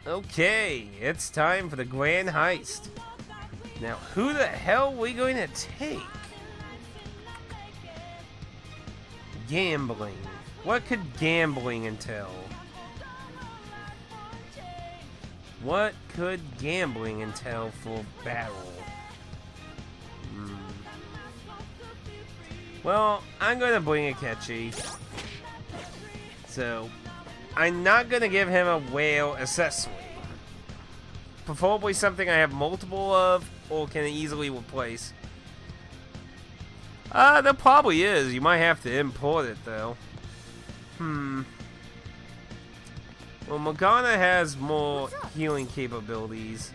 Okay, it's time for the grand heist. Now, who the hell are we going to take? Gambling. What could gambling entail? What could gambling entail for battle? Well, I'm going to bring Atticusmj. So, I'm not going to give him a whale accessory. Preferably something I have multiple of or can easily replace. There probably is. You might have to import it, though. Well, Morgana has more healing capabilities.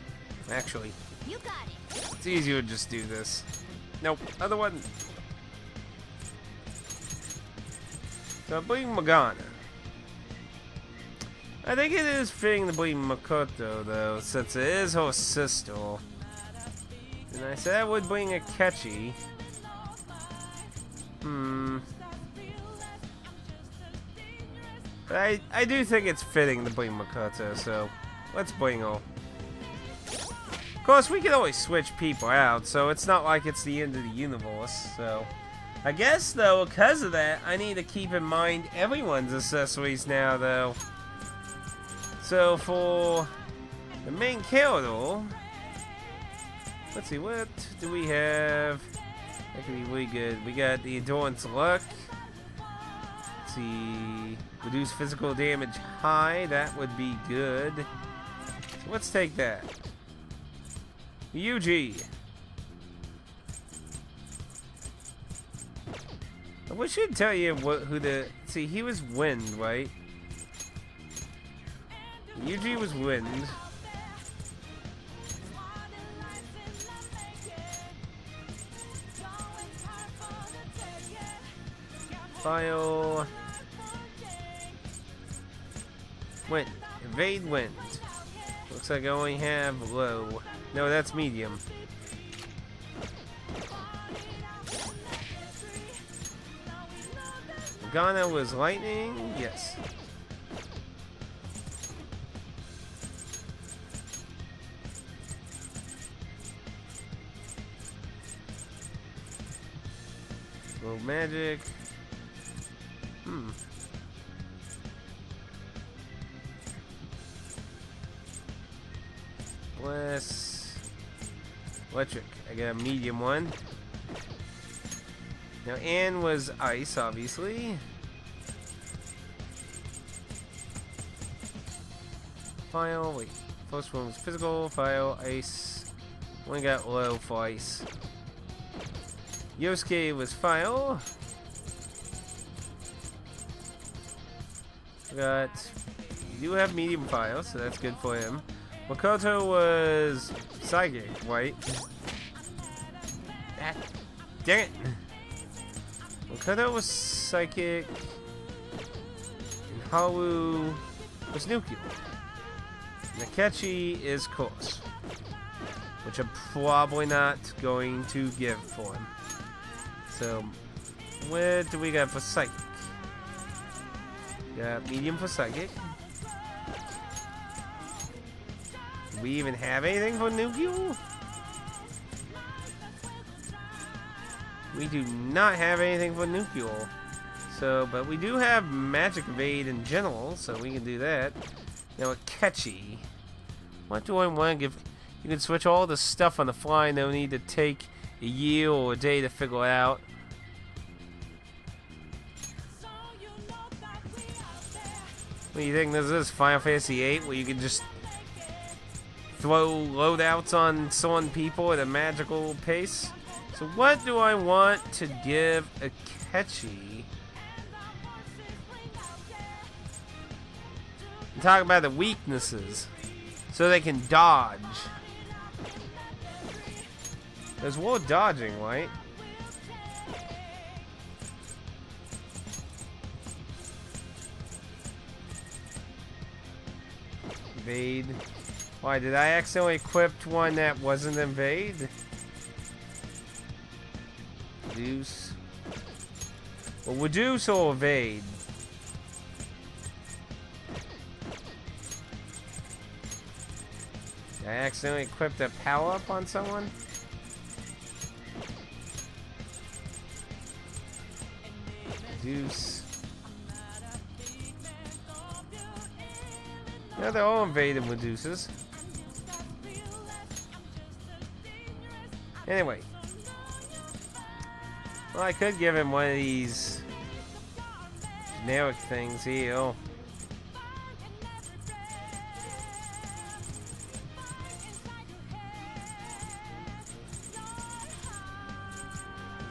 Actually, it's easier to just do this. Nope, other one. So I bring Morgana. I think it is fitting to bring Makoto, though, since it is her sister. And I said I would bring Atticusmj. But I do think it's fitting to bring Makoto, so let's bring her. Of course, we can always switch people out, so it's not like it's the end of the universe, so... I guess, though, because of that, I need to keep in mind everyone's accessories now, though. So, for the main character, let's see, what do we have? That could be really good. We got the Endurance Luck. Let's see, reduce physical damage high. That would be good. So let's take that. UG. I wish I'd tell you who the... See, he was Wind, right? UG was Wind. File... Wind. Evade Wind. Looks like I only have low. No, that's medium. Morgana was lightning, yes. Low magic. Bless. Electric. I got a medium one. Now, Anne was ice, obviously. File, wait. First one was physical, file, ice. One got low for ice. Yosuke was file. We do have medium file, so that's good for him. Makoto was psychic, right? Ah, dang it! Makoto was psychic, and Haru was nuclear. And Atticusmj is course, which I'm probably not going to give for him. So, what do we got for psychic? Got medium for psychic. Do we even have anything for nuclear? We do not have anything for nuclear. So, but we do have magic evade in general, so we can do that. Now, Atticusmj. What do I want to give? You can switch all the stuff on the fly. No need to take a year or a day to figure it out. What do you think this is? Final Fantasy VIII, where you can just throw loadouts on someone people at a magical pace? So what do I want to give Atticusmj? I'm talking about the weaknesses. So they can dodge. There's more dodging, right? Evade. Why, did I accidentally equip one that wasn't evade? Reduce. Well, reduce or evade? I accidentally equipped a power-up on someone? Deuce. Yeah, they're all invaded Medusas. Anyway. Well, I could give him one of these generic things here.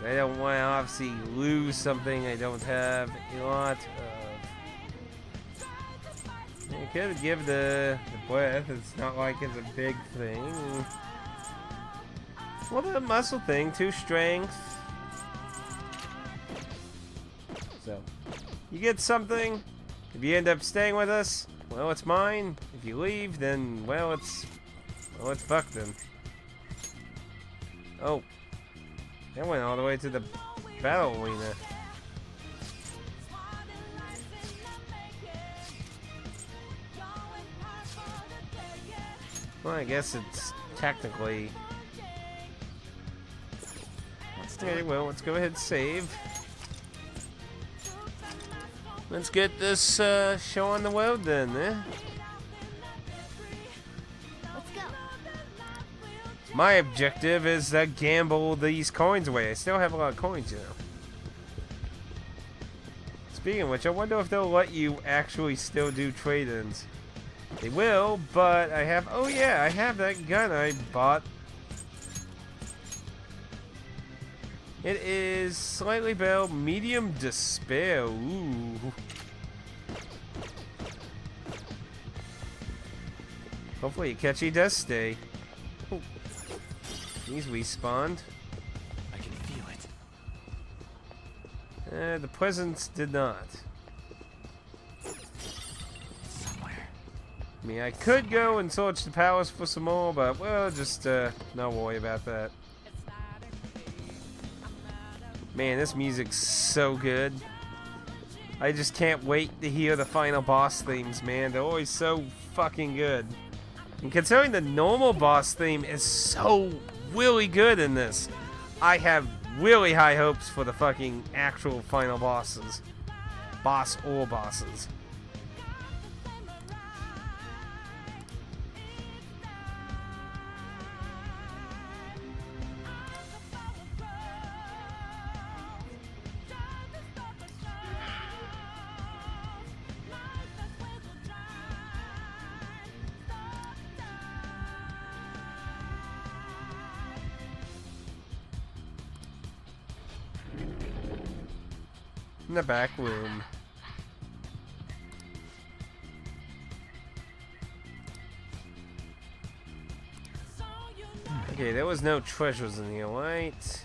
I don't want to obviously lose something I don't have a lot of. I could give the breath. It's not like it's a big thing. Well, the muscle thing, 2 strength. So, you get something. If you end up staying with us, well, it's mine. If you leave, then, well, it's fucked then. Oh. That went all the way to the battle arena. Well, I guess it's technically... Okay, well, let's go ahead and save. Let's get this show on the road then, eh? My objective is to gamble these coins away. I still have a lot of coins, you know. Speaking of which, I wonder if they'll let you actually still do trade-ins. They will, but I have... Oh yeah, I have that gun I bought. It is slightly better, medium despair. Ooh. Hopefully Akechi does stay. Oh. He's respawned. I can feel it. The presence did not. Somewhere. I mean, I could go and search the palace for some more, but, well, just, not worry about that. Man, this music's so good. I just can't wait to hear the final boss themes, man. They're always so fucking good. And considering the normal boss theme is so really good in this, I have really high hopes for the fucking actual final bosses. Boss or bosses. In the back room. Okay, there was no treasures in here, right?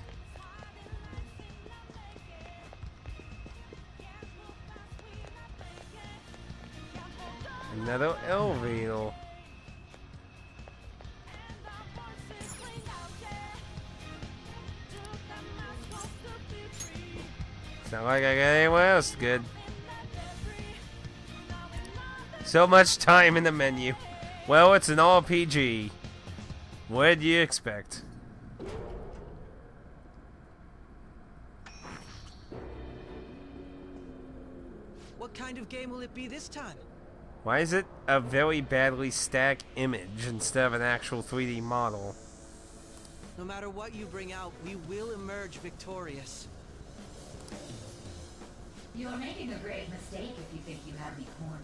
Another elevator. It's not like I got anywhere else good. So much time in the menu. Well, it's an RPG. What do you expect? What kind of game will it be this time? Why is it a very badly stacked image instead of an actual 3D model? No matter what you bring out, we will emerge victorious. You're making a grave mistake if you think you have me cornered.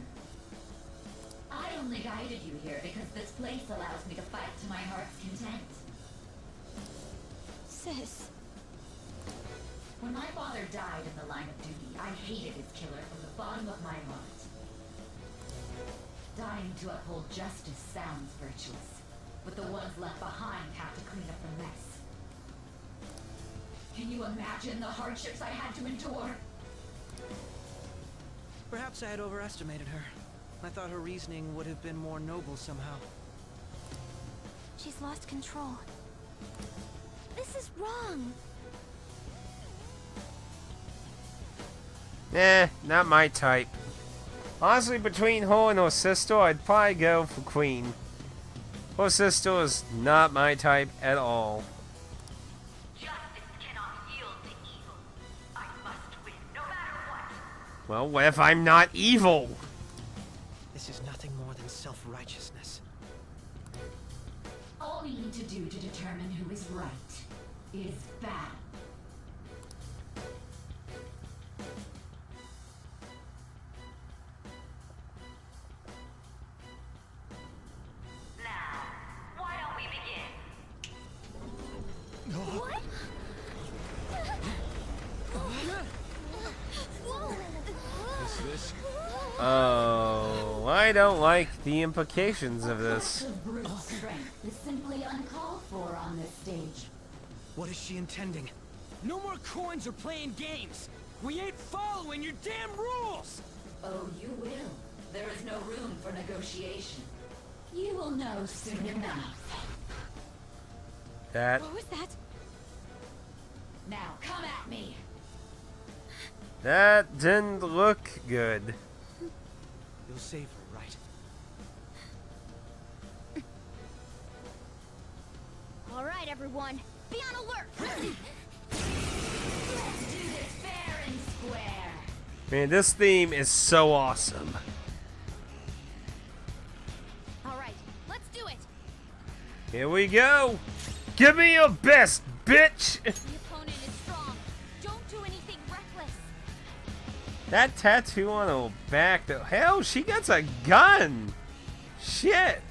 I only guided you here because this place allows me to fight to my heart's content. Sis. When my father died in the line of duty, I hated his killer from the bottom of my heart. Dying to uphold justice sounds virtuous, but the ones left behind have to clean up the mess. Can you imagine the hardships I had to endure? Perhaps I had overestimated her. I thought her reasoning would have been more noble somehow. She's lost control. This is wrong. Not my type. Honestly, between her and her sister, I'd probably go for Queen. Well, Sisto is not my type at all. Justice cannot yield to evil. I must win, no matter what. Well, what if I'm not evil? This is nothing more than self-righteousness. All we need to do to determine who is right is battle. Now, why don't we begin? What? This? Oh, I don't like the implications of this. Of brute strength is simply uncalled for on this stage. What is she intending? No more coins or playing games. We ain't following your damn rules. Oh, you will. There is no room for negotiation. You will know soon enough. That What was that? Now, come at me. didn't look good. You'll save her, right? All right, everyone. Be on alert. Let's do this fair and square. Man, this theme is so awesome. All right, let's do it. Here we go. Give me your best, bitch. The opponent is strong. Don't do anything reckless. That tattoo on her back, though. Hell, she got a gun. Shit.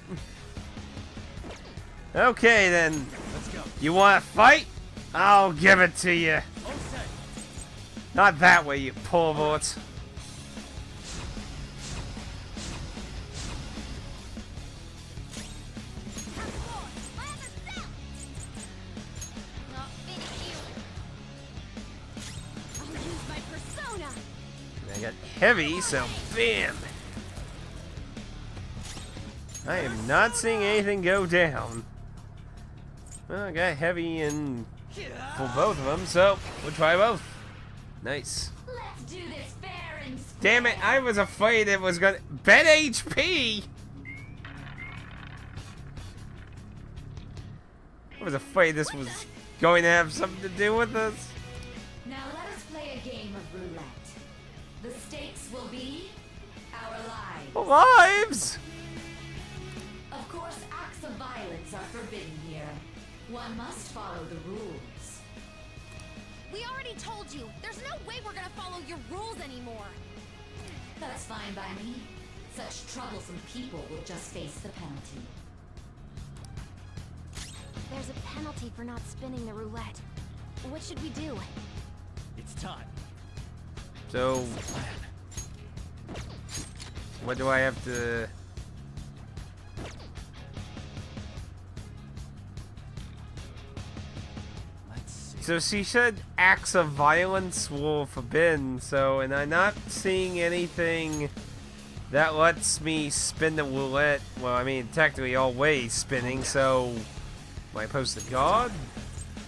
Okay, then. Let's go. You want to fight? I'll give it to you. All set. Not that way, you perverts. Not finish you. I'll use my persona. I got heavy, so bam. I am not seeing anything go down. Well, I got heavy and for both of them, so we'll try both. Nice. Let's do this fair and square. Damn it, I was afraid it was gonna... Bet HP! I was afraid this was going to have something to do with this. Now let us play a game of roulette. The stakes will be our lives. Lives! Of course, acts of violence are forbidden here. One must follow the rules. We already told you. There's no way we're gonna follow your rules anymore. That's fine by me. Such troublesome people will just face the penalty. There's a penalty for not spinning the roulette. What should we do? It's time. So, what do I have to... Let's see. So she said acts of violence were forbidden, so, and I'm not seeing anything that lets me spin the roulette. Well, I mean, technically always spinning, so am I supposed to guard?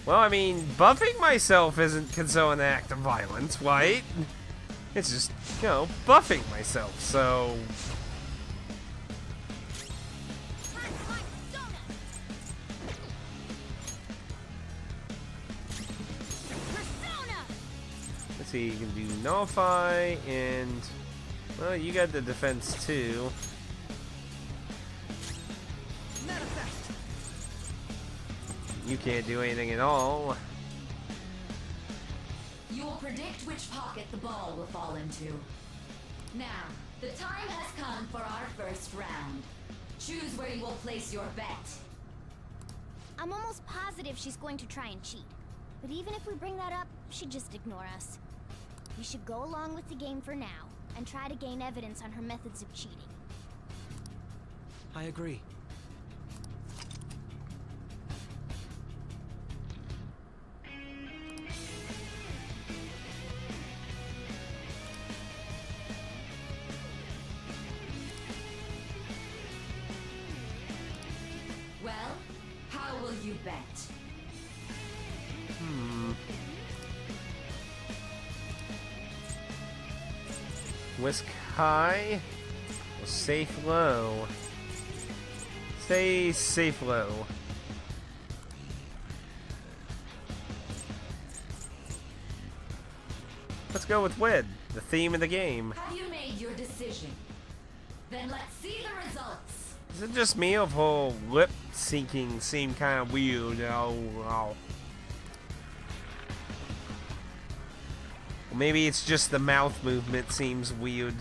Well, I mean, buffing myself isn't considered an act of violence, right? It's just, you know, buffing myself, so... Persona! Let's see, you can do nullify, and... Well, you got the defense, too. Manifest. You can't do anything at all. You will predict which pocket the ball will fall into. Now, the time has come for our first round. Choose where you will place your bet. I'm almost positive she's going to try and cheat. But even if we bring that up, she'd just ignore us. We should go along with the game for now, and try to gain evidence on her methods of cheating. I agree. Well, how will you bet? Whisk high, or safe low. Stay safe low. Let's go with Wed, the theme of the game. Have you made your decision? Then let's see the results. Is it just me, or whole lip syncing seem kind of weird? Oh. Maybe it's just the mouth movement seems weird.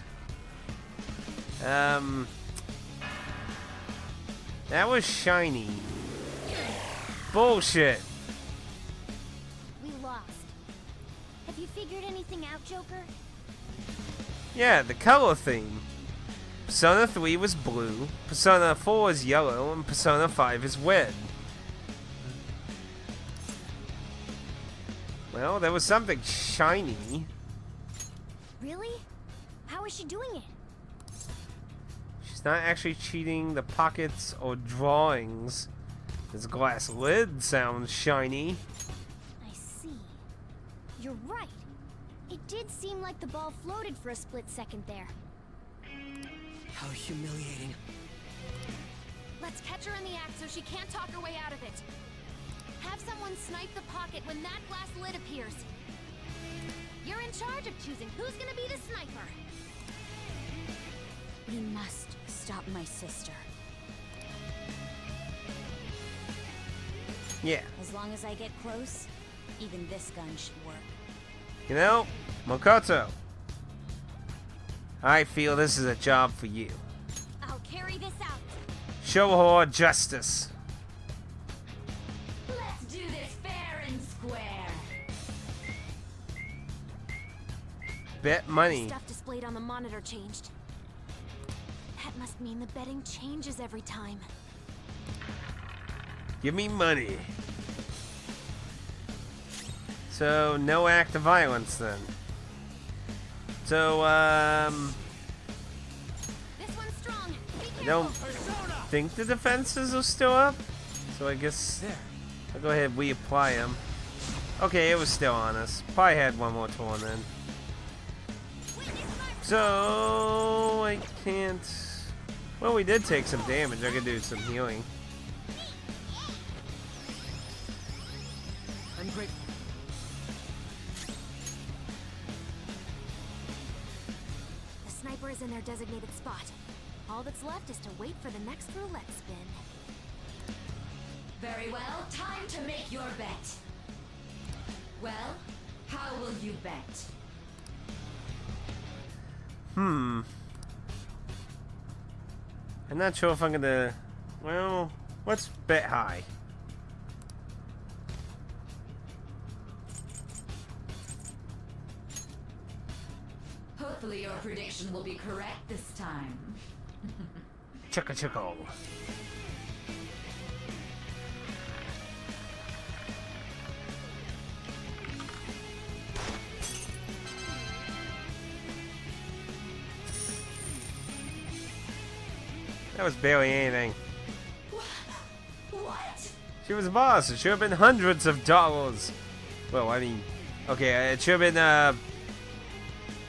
That was shiny. Bullshit. We lost. Have you figured anything out, Joker? Yeah, the color theme. Persona 3 was blue, Persona 4 is yellow, and Persona 5 is red. Well, there was something shiny. Really? How is she doing it? She's not actually cheating the pockets or drawings. This glass lid sounds shiny. I see. You're right. It did seem like the ball floated for a split second there. How humiliating. Let's catch her in the act so she can't talk her way out of it. Have someone snipe the pocket when that glass lid appears. You're in charge of choosing who's gonna be the sniper. We must stop my sister. Yeah. As long as I get close, even this gun should work. You know, Makoto, I feel this is a job for you. I'll carry this out. Show her justice. Let's do this fair and square. Bet money. Stuff displayed on the monitor changed. That must mean the betting changes every time. Give me money. So, no act of violence then. So, This one's strong. Be I careful. don't think the defenses are still up. So I guess There. I'll go ahead and reapply them. Okay, it was still on us. Probably had one more turn then. So, I can't... Well, we did take some damage. I could do some healing. I'm grateful. The sniper is in their designated spot. All that's left is to wait for the next roulette spin. Very well, time to make your bet. Well, how will you bet? I'm not sure if I'm gonna... Well, let's bet high. Hopefully your prediction will be correct this time. Chicka chicka. That was barely anything. What? She was a boss. It should have been hundreds of dollars. Well, I mean, okay, it should have been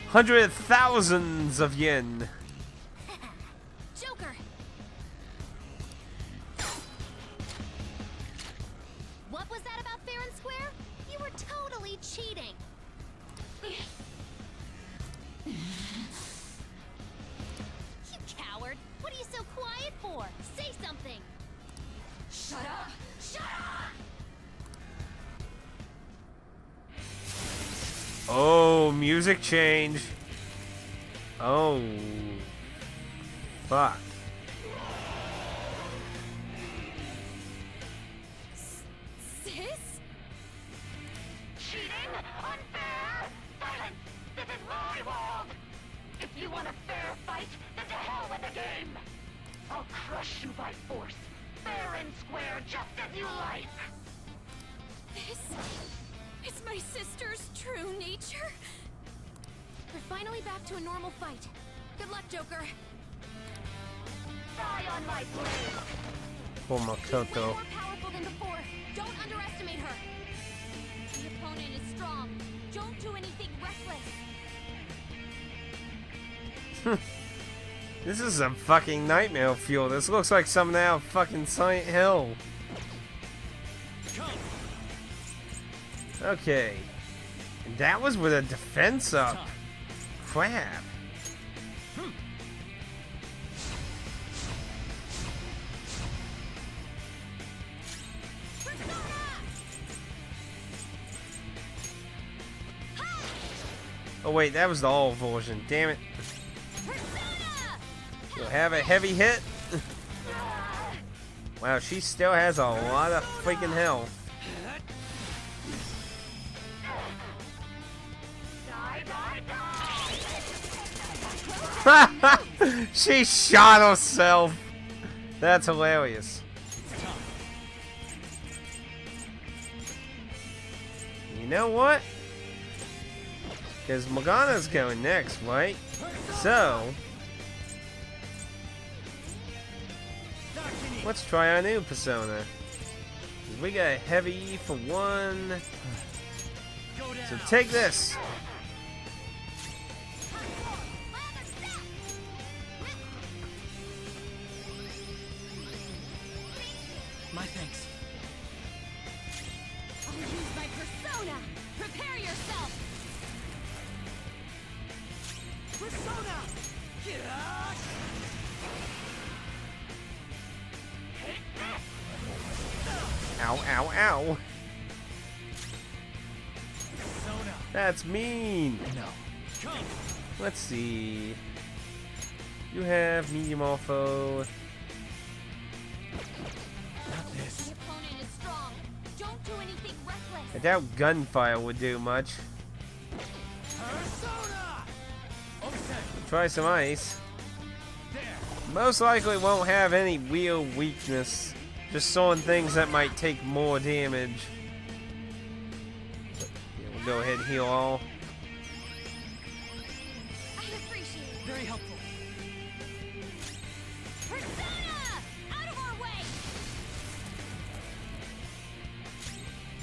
hundreds of thousands of yen. Joker! What was that about fair and square? You were totally cheating. You coward! What are you so quiet for? Say something! Shut up! Shut up! Oh, music change. Oh. Fuck. Sis? Cheating? Unfair? Silence! This is my world! If you want a fair fight, then to hell with the game! I'll crush you by force, fair and square, just as you like! This is my sister's true nature? We're finally back to a normal fight. Good luck, Joker. Die on my blade! Oh, She's way Makoto. more powerful than before. Don't underestimate her. The opponent is strong. Don't do anything reckless. This is a fucking nightmare fuel. This looks like something out of fucking Silent Hill. Okay. And that was with a defense up. Crap. Oh wait, that was the all version. Damn it. You'll have a heavy hit. Wow, she still has a lot of freaking health. She shot herself. That's hilarious. You know what? Because Morgana's going next, right? So, let's try our new persona. We got a heavy for one. So take this. My thanks. I'll use my persona. Prepare yourself. Persona! Ow, ow, ow. Persona! That's mean. No. Come! Let's see. You have medium ortho. Not this. The opponent is strong. Don't do anything reckless. I doubt gunfire would do much. Persona! Okay. Try some ice. There. Most likely won't have any real weakness. Just sewing things that might take more damage. Yeah, we'll go ahead and heal all. I appreciate it. Very helpful. Persona! Out of our way!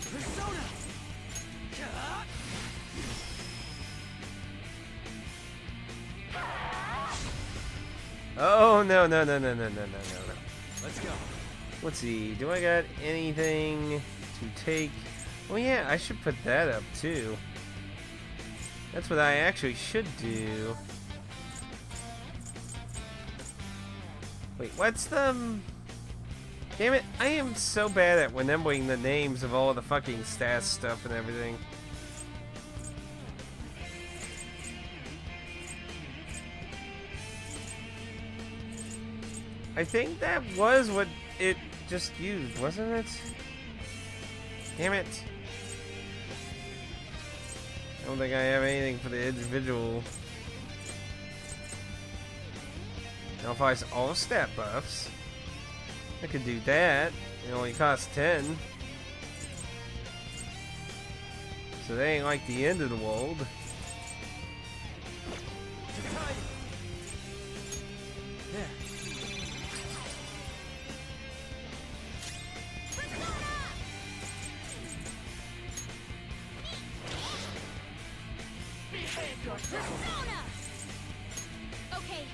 Persona! Oh no. Let's go. Let's see. Do I got anything to take? Oh yeah, I should put that up too. That's what I actually should do. Wait, what's the... Damn it, I am so bad at remembering the names of all the fucking stats stuff and everything. I think that was what it just used, wasn't it? Damn it. I don't think I have anything for the individual. Now if I was all stat buffs, I could do that. It only costs 10. So that ain't like the end of the world. There. Behave yourself. Persona! Okay.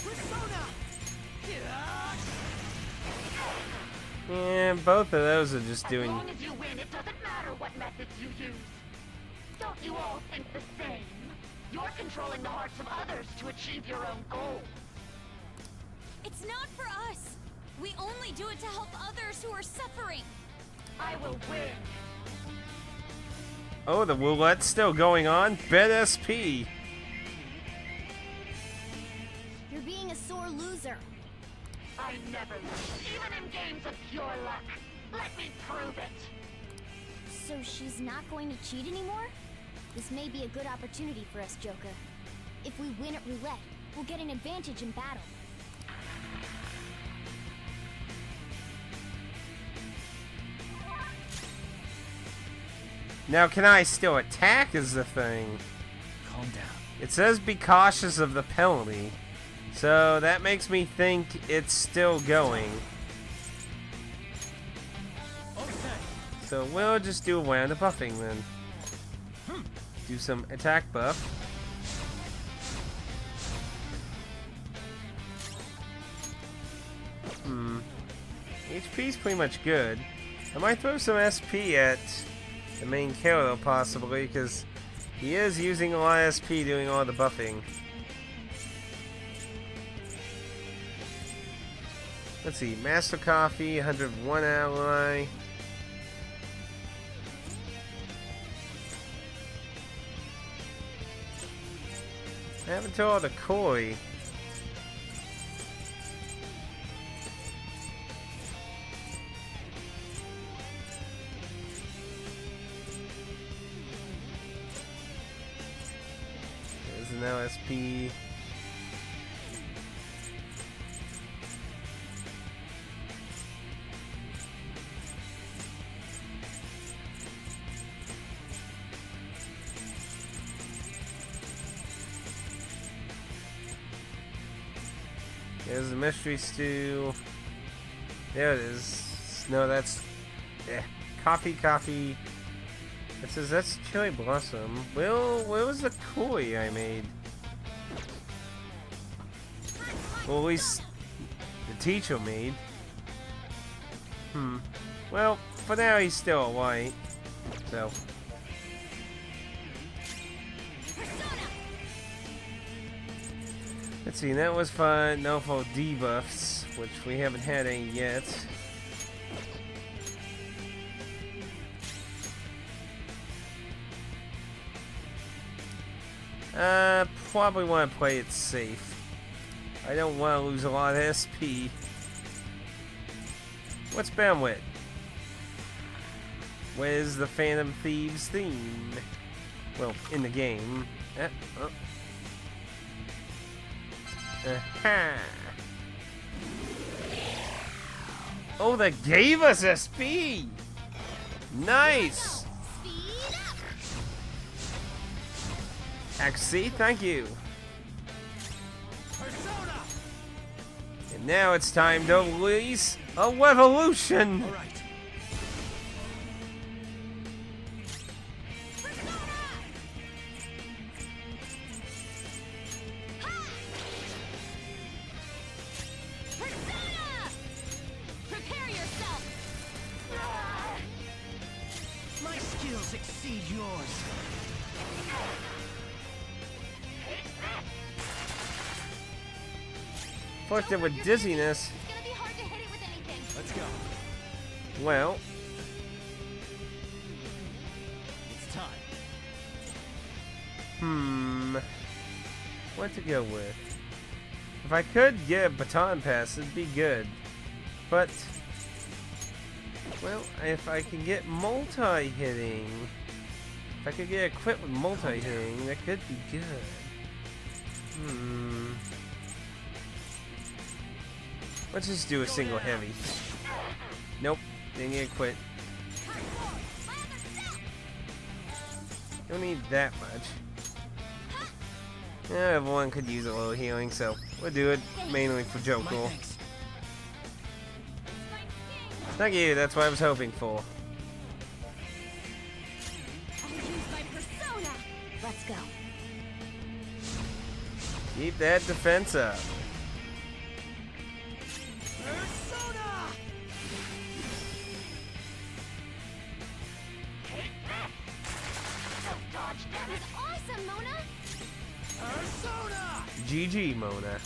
Persona! Yeah, both of those are just As doing... long as you win, it doesn't matter what methods you use. Don't you all think the same? You're controlling the hearts of others to achieve your own goals. It's not for us. We only do it to help others who are suffering. I will win. Oh, the roulette's still going on? Bet SP! You're being a sore loser. I never lose, even in games of pure luck. Let me prove it. So she's not going to cheat anymore? This may be a good opportunity for us, Joker. If we win at roulette, we'll get an advantage in battle. Now, can I still attack is the thing. Calm down. It says be cautious of the penalty. So that makes me think it's still going. Okay. So we'll just do a round of buffing then. do some attack buff. HP's pretty much good. I might throw some SP at the main Kero possibly, because he is using a lot of SP doing all the buffing. Let's see, Master Coffee, 101 ally. I haven't told the Koi. There's an LSP. There's the mystery stew. There it is. No, that's coffee. It says that's cherry blossom. Well, where was the koi I made? Well, at least the teacher made. Well, for now he's still a white. So. Let's see, that was fun. No full debuffs, which we haven't had any yet. Probably want to play it safe. I don't want to lose a lot of SP. What's bandwidth? Where's the Phantom Thieves theme? Well, in the game. Oh, that gave us SP! Nice! XC, thank you. And now it's time to release a revolution! Alright. My skills exceed yours. Afflicted with dizziness. It's gonna be hard to hit it with anything. Let's go. Well, It's time. what to go with? If I could get a baton pass, it'd be good. But, well, if I can get multi-hitting, if I could get equipped with multi-hitting, that could be good. Let's just do a single heavy. Nope, didn't get quit. Don't need that much. Yeah, everyone could use a little healing, so we'll do it mainly for My Joko. thanks. Thank you, that's what I was hoping for. I'll use my persona. Let's go. Keep that defense up. Persona! Dodge That was awesome, Mona. Persona! GG, Mona.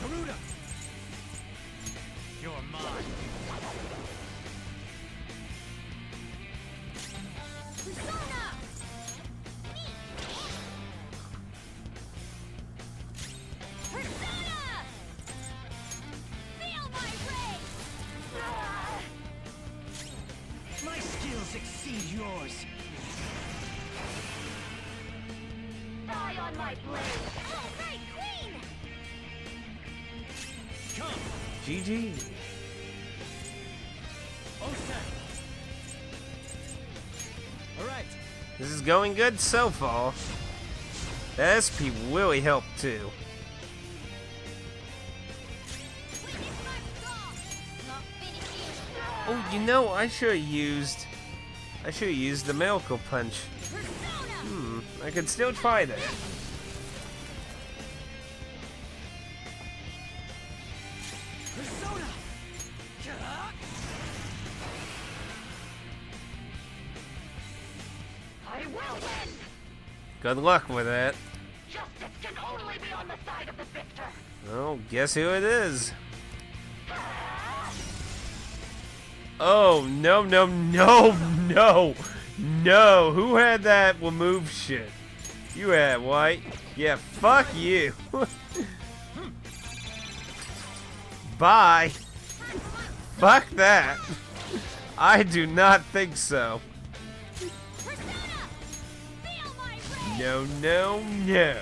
Garuda! You're mine. Persona. Persona. Feel my rage. My skills exceed yours. Die on my blade. All right, Queen. Come. GG. Osen. Alright. This is going good so far. The SP really helped too. Oh, you know, I should have used the Miracle Punch. I could still try that. Persona! I will win! Good luck with that. Justice can only be on the side of the victor! Oh, guess who it is? Oh, no, no, no, no, no. Who had that remove shit? You had, White. Yeah, fuck you. Bye. Fuck that. I do not think so. No, no, no.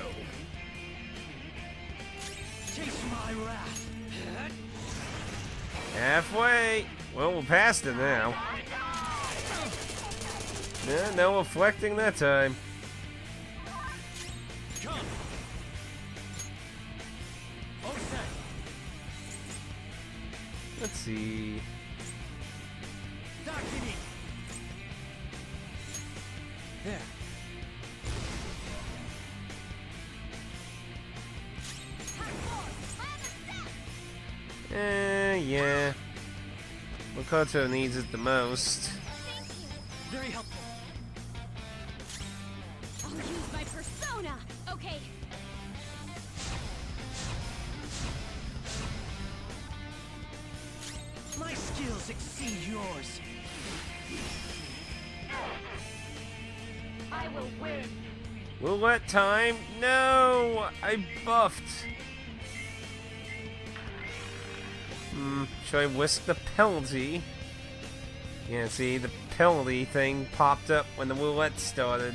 Chase my wrath. Halfway. Well, we're past it now. Yeah, no reflecting that time. Come. Okay. Let's see. Dakini. There. Yeah. Makoto needs it the most. Very helpful. I'll use my persona. Okay. My skills exceed yours. I will win! Roulette time? No! I buffed. Should I whisk the penalty? Yeah, see, the penalty thing popped up when the roulette started.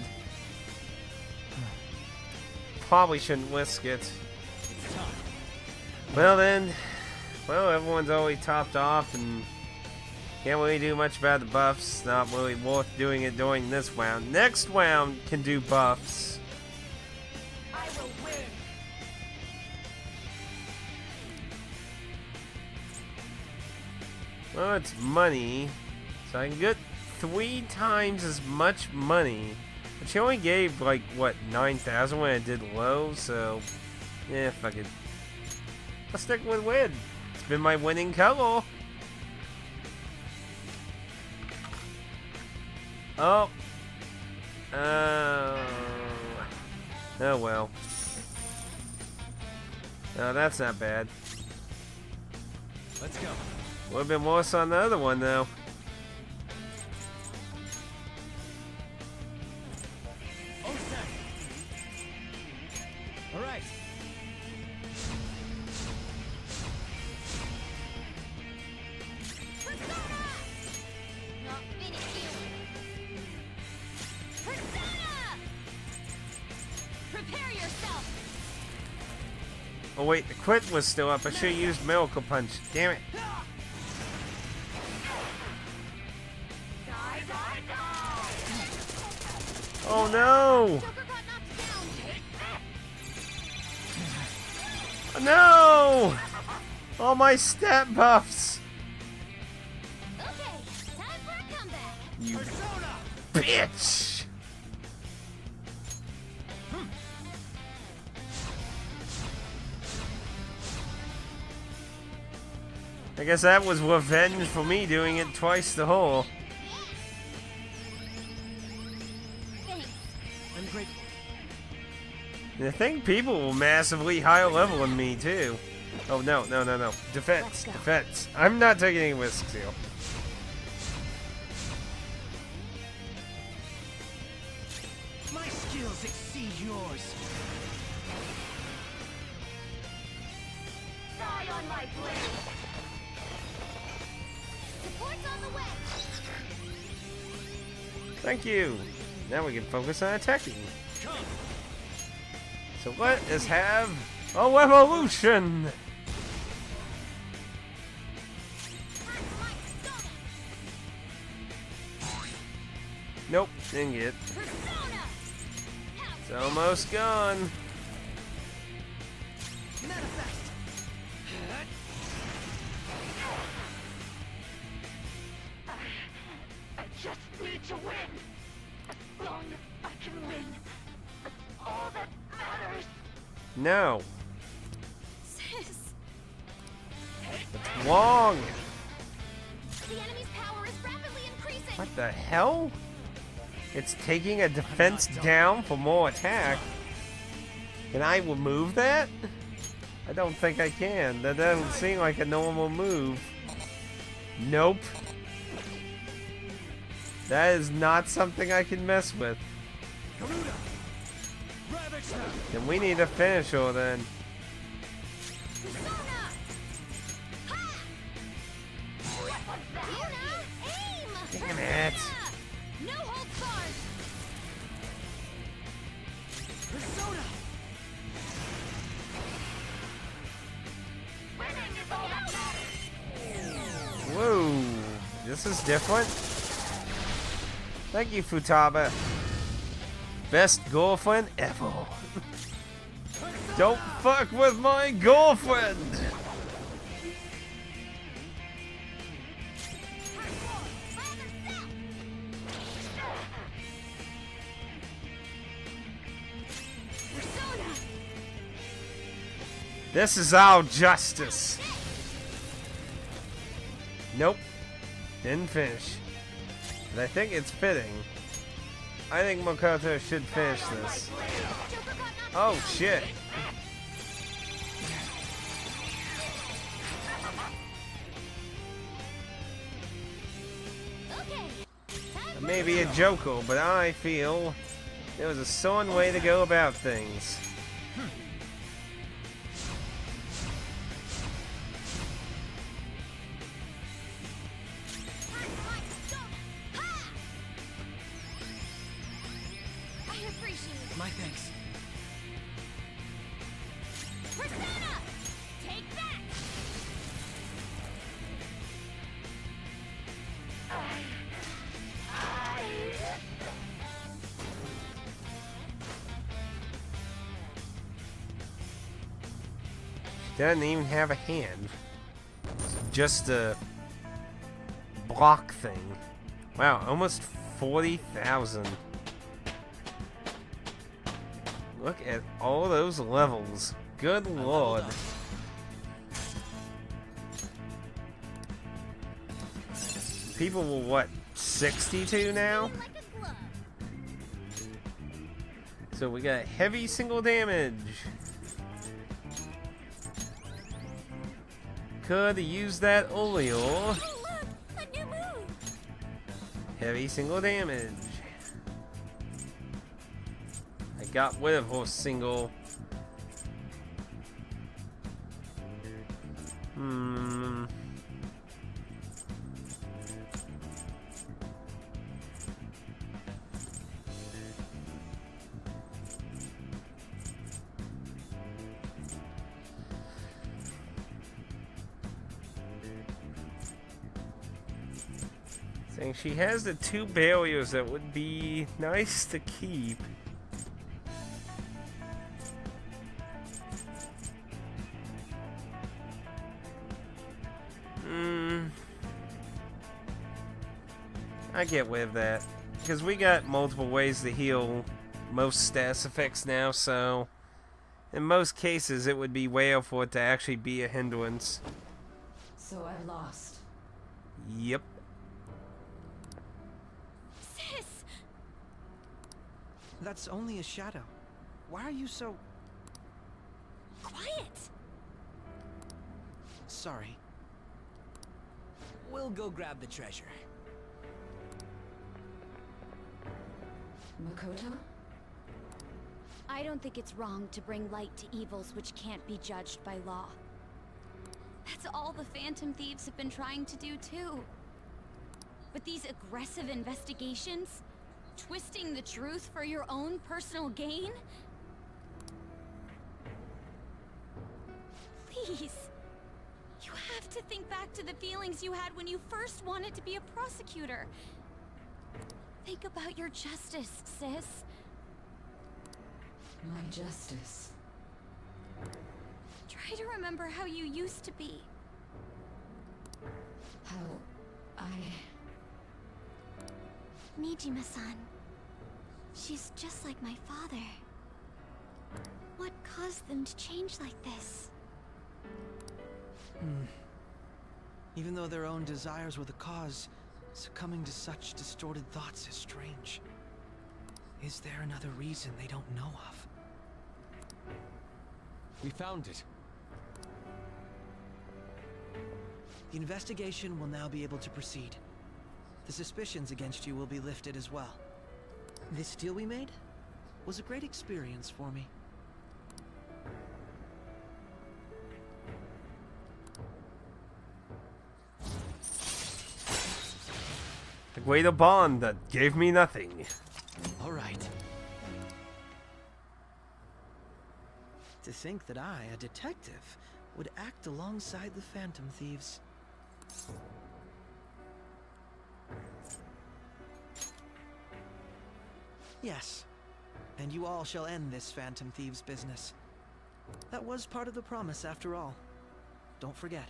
Probably shouldn't whisk it. It's time. Well then, well, everyone's already topped off and can't really do much about the buffs. Not really worth doing it during this round. Next round can do buffs. I will win! Well, it's money, so I can get 3 times as much money. But she only gave, like, what, 9,000 when I did low, so, yeah, fuck it. I'll stick with win. It's been my winning color. Oh. Oh. Oh, well. No, that's not bad. Let's go. Would have been worse on the other one, though. Okay. All right. Not finish you. Persona! Prepare yourself. Oh, wait, the quit was still up. I should have used Miracle Punch. Damn it. Die, die, die! Oh, no. Joker got knocked down. No! All my stat buffs. Okay, time for a comeback. You Persona! bitch! I guess that was revenge for me doing it twice the whole. Thanks. I'm grateful. And I think people were massively higher level than me too. Oh no, no, no, no. Defense, defense. I'm not taking any risks here. My skills exceed yours. Die on my blade! Support's on the way. Thank you. Now we can focus on attacking. Come. So let us have a revolution. Nope, didn't get it. Persona! It's almost gone. Manifest. No. Sis, It's long. the enemy's power is rapidly increasing. What the hell? It's taking a defense down for more attack. Can I remove that? I don't think I can. That doesn't seem like a normal move. Nope. That is not something I can mess with. Then we need to finish her then. Persona! Ha! Luna, aim! Damn it. No holds barred. Persona! Winning is all that matters. Whoa. This is different. Thank you, Futaba. Best girlfriend ever. Don't fuck with my girlfriend! Persona! This is our justice. Nope. Didn't finish. But I think it's fitting. I think Makoto should finish this. Oh shit. Okay. I may be a joker, but I feel there was a certain way to go about things. I appreciate it. My thanks. Persona! Take that! Doesn't even have a hand. It's just a block thing. Wow, almost 40,000. Look at all those levels. Good lord. People were what, 62 now? Like a glove. So we got heavy single damage. Could use that earlier. Oh, look! A new move! Heavy single damage. I got rid of her single. Saying she has the two barriers that would be nice to keep. I get with that. Because we got multiple ways to heal most status effects now, so in most cases it would be rare for it to actually be a hindrance. So I lost. Yep. Sis! That's only a shadow. Why are you so... Quiet! Sorry. We'll go grab the treasure. Makoto? I don't think it's wrong to bring light to evils which can't be judged by law. That's all the Phantom Thieves have been trying to do too. But these aggressive investigations, twisting the truth for your own personal gain? Please. You have to think back to the feelings you had when you first wanted to be a prosecutor. Think about your justice, sis. My justice. Try to remember how you used to be. How I... Nijima-san. She's just like my father. What caused them to change like this? Even though their own desires were the cause, succumbing to such distorted thoughts is strange. Is there another reason they don't know of? We found it. The investigation will now be able to proceed. The suspicions against you will be lifted as well. This deal we made was a great experience for me. Agreed a bond that gave me nothing. All right. To think that I, a detective, would act alongside the Phantom Thieves. Yes, and you all shall end this Phantom Thieves business. That was part of the promise after all. Don't forget.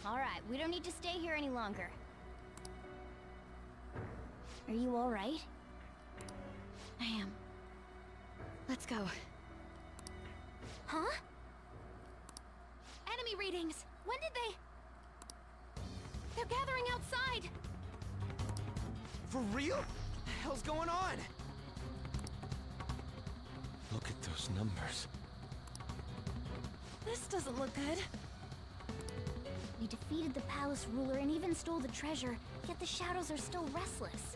Alright, we don't need to stay here any longer. Are you alright? I am. Let's go. Huh? Enemy readings! When did they... They're gathering outside! For real? What the hell's going on? Look at those numbers. This doesn't look good. We defeated the palace ruler and even stole the treasure, yet the shadows are still restless.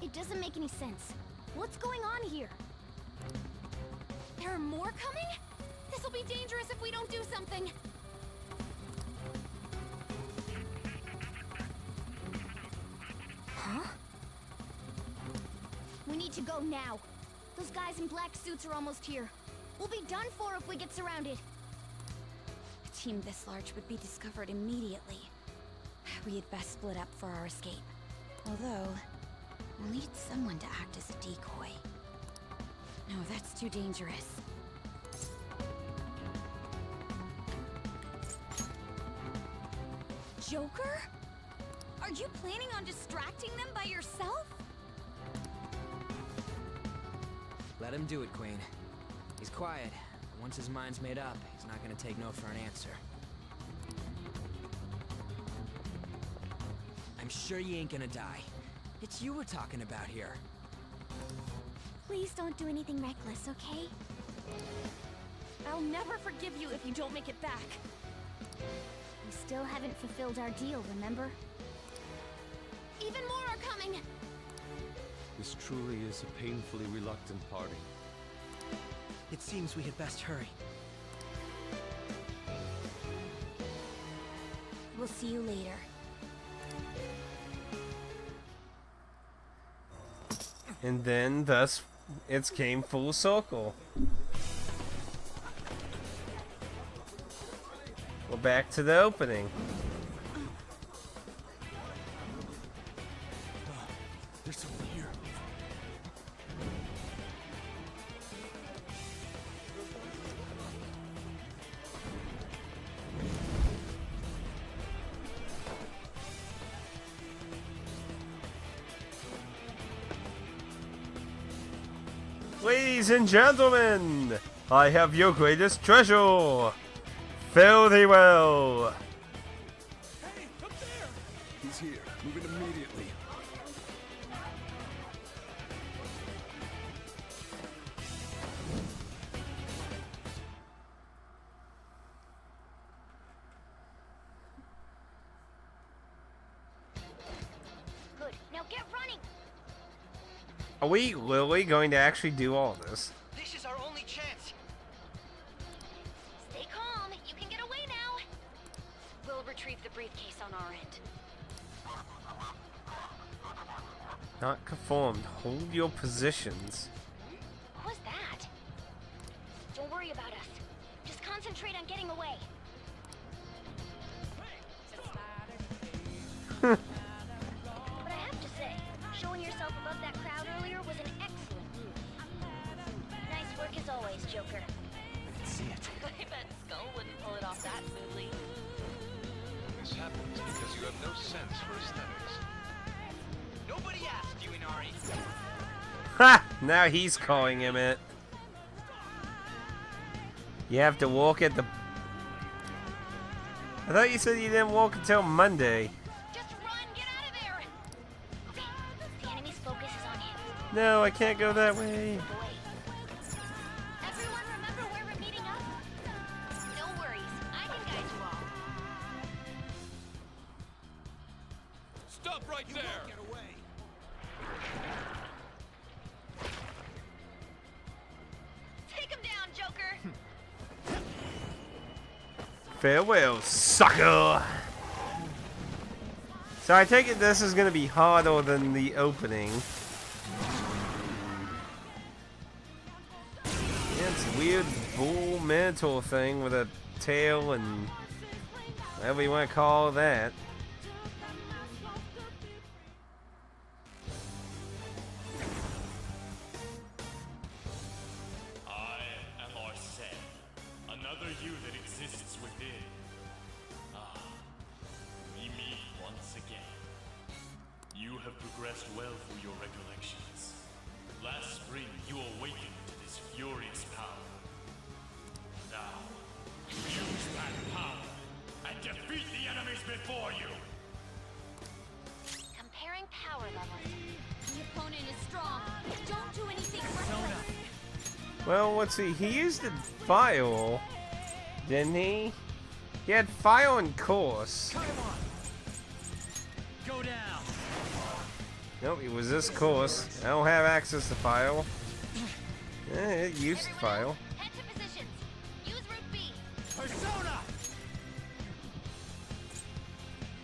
It doesn't make any sense. What's going on here? There are more coming? This'll be dangerous if we don't do something. Huh? We need to go now. Those guys in black suits are almost here. We'll be done for if we get surrounded. A team this large would be discovered immediately. We had best split up for our escape. Although, we'll need someone to act as a decoy. No, that's too dangerous. Joker? Are you planning on distracting them by yourself? Let him do it, Queen. He's quiet. Once his mind's made up, he's not gonna take no for an answer. I'm sure you ain't gonna die. It's you we're talking about here. Please don't do anything reckless, okay? I'll never forgive you if you don't make it back. We still haven't fulfilled our deal, remember? Even more are coming! This truly is a painfully reluctant party. It seems we had best hurry. We'll see you later. And then, thus, it came full circle. We're back to the opening. There's someone here. Ladies and gentlemen, I have your greatest treasure. Fare thee well. Hey, up there! He's here. Moving immediately. Good. Now get running! Are we literally going to actually do all this? This is our only chance. Stay calm. You can get away now. We'll retrieve the briefcase on our end. Not conformed. Hold your positions. What was that? Don't worry about us. Just concentrate on getting away. But I have to say, showing yourself above that crowd earlier was an excellent move. Nice work as always, Joker. I can see it. I bet Skull wouldn't pull it off that smoothly. This happens because you have no sense for aesthetics. Nobody asked you, Inari. Ha! Now he's calling him it. You have to walk at the... I thought you said you didn't walk until Monday. Just run, get out of there! Okay, the enemy's focus is on him. No, I can't go that way. Everyone remember where we're meeting up? No worries, I can guide you all. Stop right there! Get away. Take him down, Joker! Farewell, sucker! So I take it this is gonna be harder than the opening. Yeah, it's a weird bull mantle thing with a tail and whatever you want to call that. I am Arsene, another you that exists within. Ah, we meet once again. You have progressed well through your recollections. Last spring, you awakened to this furious power. Now, use that power and defeat the enemies before you! Comparing power levels. The opponent is strong. Don't do anything reckless. Well, let's see. He used the file, didn't he? He had file and course. Come on. Go down. Nope, it was this course. I don't have access to file. It used the file. Head to positions. Use route B. Persona.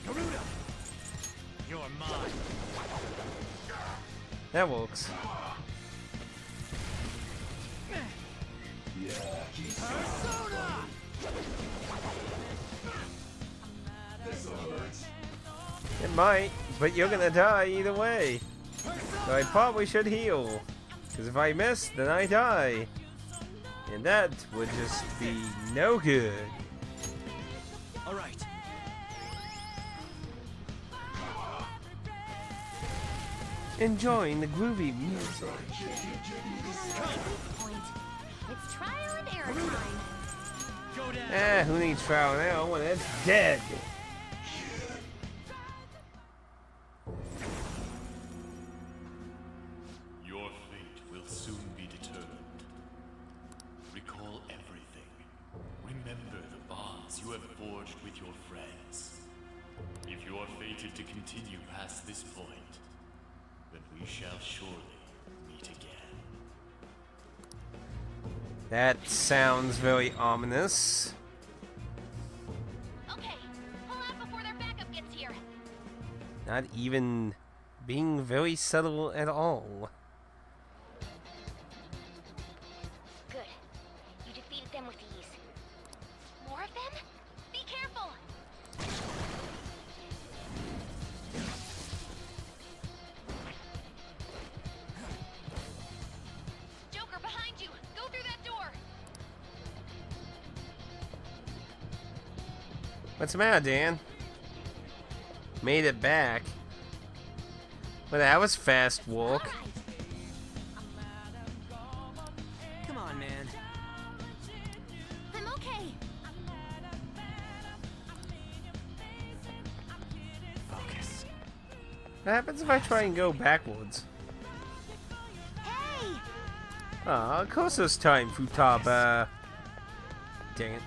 Garuda. You're mine. That works. Persona. It might, but you're gonna die either way. So I probably should heal. Because if I miss, then I die. And that would just be no good. All right. Enjoying the groovy music. It's trial and error time. Go down. Who needs trial now when it's dead? Your fate will soon be determined. Recall everything. Remember the bonds you have forged with your friends. If you are fated to continue past this point, then we shall surely meet again. That sounds very ominous. Okay, pull out before their backup gets here. Not even being very subtle at all. Good. You defeated them with ease. More of them? Be careful! Joker, behind you! Go through that door! What's the matter, Dan? Made it back. Well, that was fast walk. All right. Come on, man. I'm okay. Focus. What happens if I try and go backwards? Hey! Ah, of course it's time, Futaba. Dang it.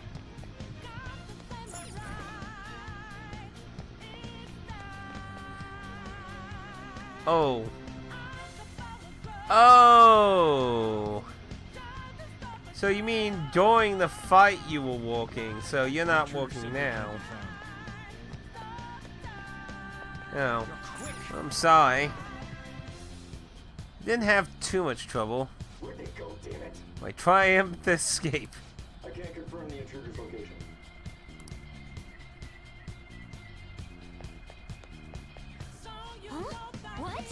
Oh. Oh. So you mean during the fight you were walking, so you're not walking now. No. I'm sorry. Didn't have too much trouble. Where'd they go, damn it? My triumph escape. I can't confirm the intruder's location. Huh? What?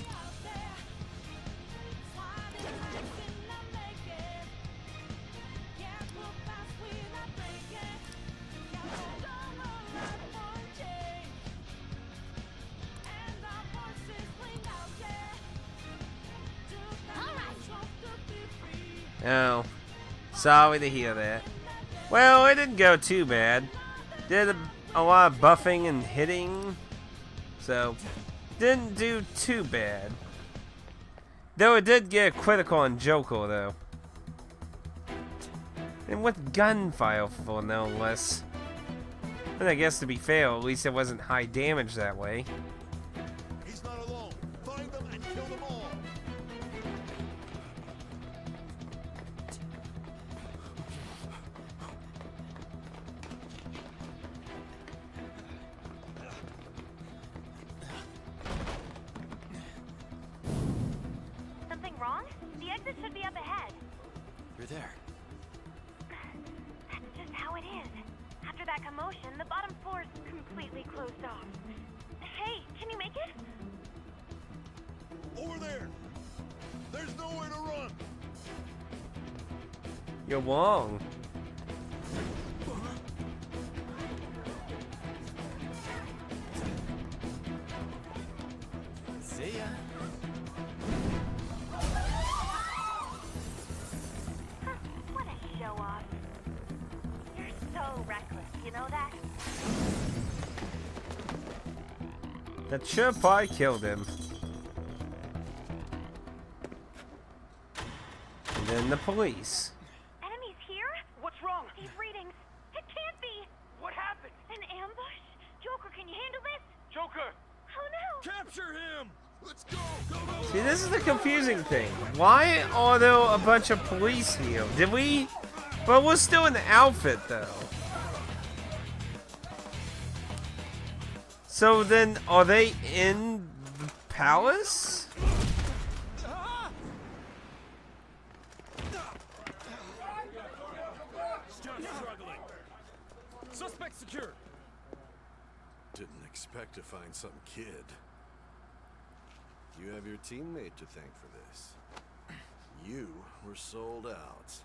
All right. Oh, sorry to hear that. Well, it didn't go too bad. Did a lot of buffing and hitting, so didn't do too bad. Though it did get a critical on Joker, though. And with gunfire for no less. And I guess to be fair, at least it wasn't high damage that way. He's not alone. Find them and kill them all. Something wrong? The exit should be up ahead. You're there. That's just how it is. After that commotion, the bottom floor is completely closed off. Hey, can you make it? Over there. There's nowhere to run. You're wrong. See ya. What a show off. You're so reckless, you know that? That sure probably killed him. And then the police. Enemies here? What's wrong? These readings. It can't be. What happened? An ambush? Joker, can you handle this? Joker! Oh no! Capture him. Let's go. Go, go. See, this is the confusing thing. Why are there a bunch of police here? Did we... Well, we're still in the outfit, though. So then, are they in the palace? Still struggling. Suspect secured. Didn't expect to find some kid. You have your teammate to thank for this. You were sold out.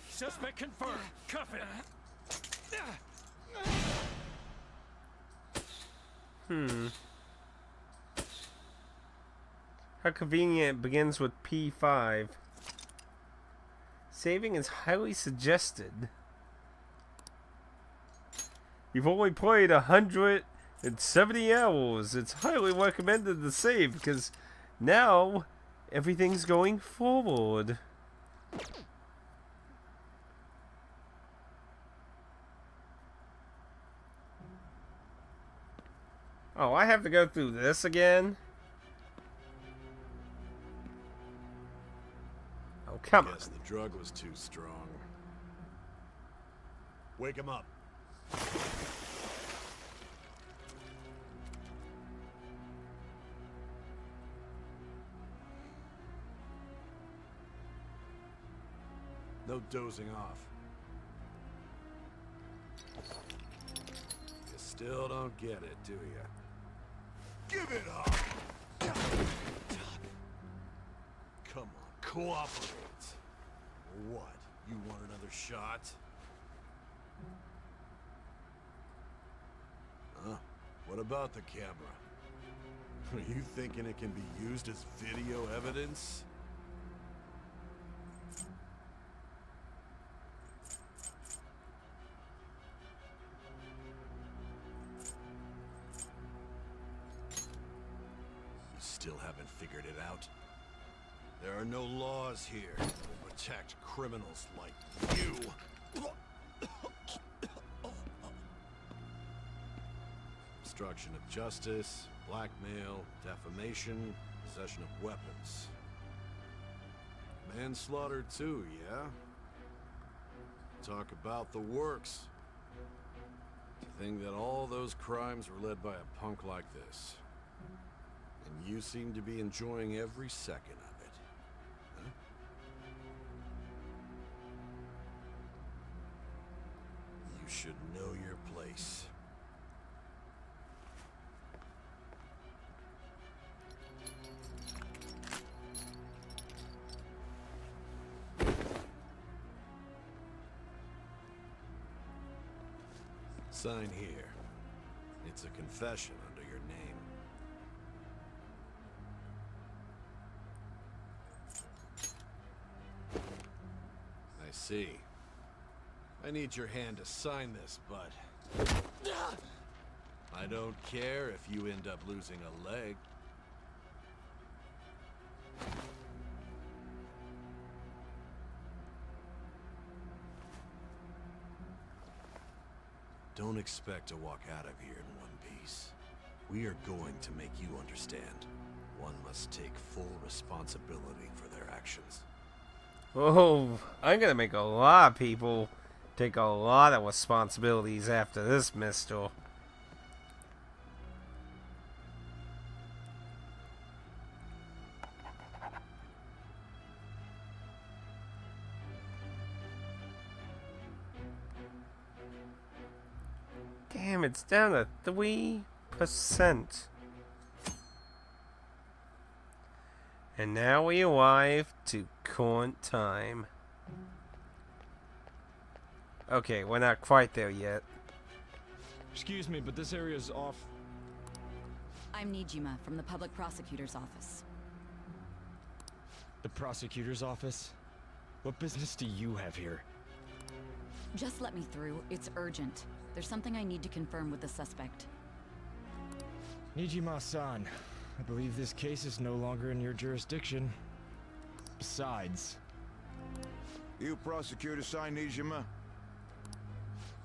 Suspect confirmed. Cuff it. How convenient it begins with P5. Saving is highly suggested. You've only played 170 hours. It's highly recommended to save because now everything's going forward. Oh, I have to go through this again? Oh, come on. Guess the drug was too strong. Wake him up. No dozing off. You still don't get it, do you? Give it up. Come on, cooperate. What? You want another shot? Huh? What about the camera? Are you thinking it can be used as video evidence? You still haven't figured it out? There are no laws here that will protect criminals like you. Obstruction of justice, blackmail, defamation, possession of weapons. Manslaughter too, yeah? Talk about the works. To think that all those crimes were led by a punk like this. And you seem to be enjoying every second of it. Huh? You should know your place. Sign here. It's a confession under your name. see. I need your hand to sign this, but I don't care if you end up losing a leg. Don't expect to walk out of here in one piece. We are going to make you understand. One must take full responsibility for their actions. Oh, I'm gonna make a lot of people take a lot of responsibilities after this, mister. Damn, it's down to 3%. And now we arrive to current time. Okay, we're not quite there yet. Excuse me, but this area's off. I'm Nijima from the Public Prosecutor's Office. The prosecutor's office? What business do you have here? Just let me through. It's urgent. There's something I need to confirm with the suspect. Nijima-san, I believe this case is no longer in your jurisdiction. Besides... You prosecutor sign Nijima?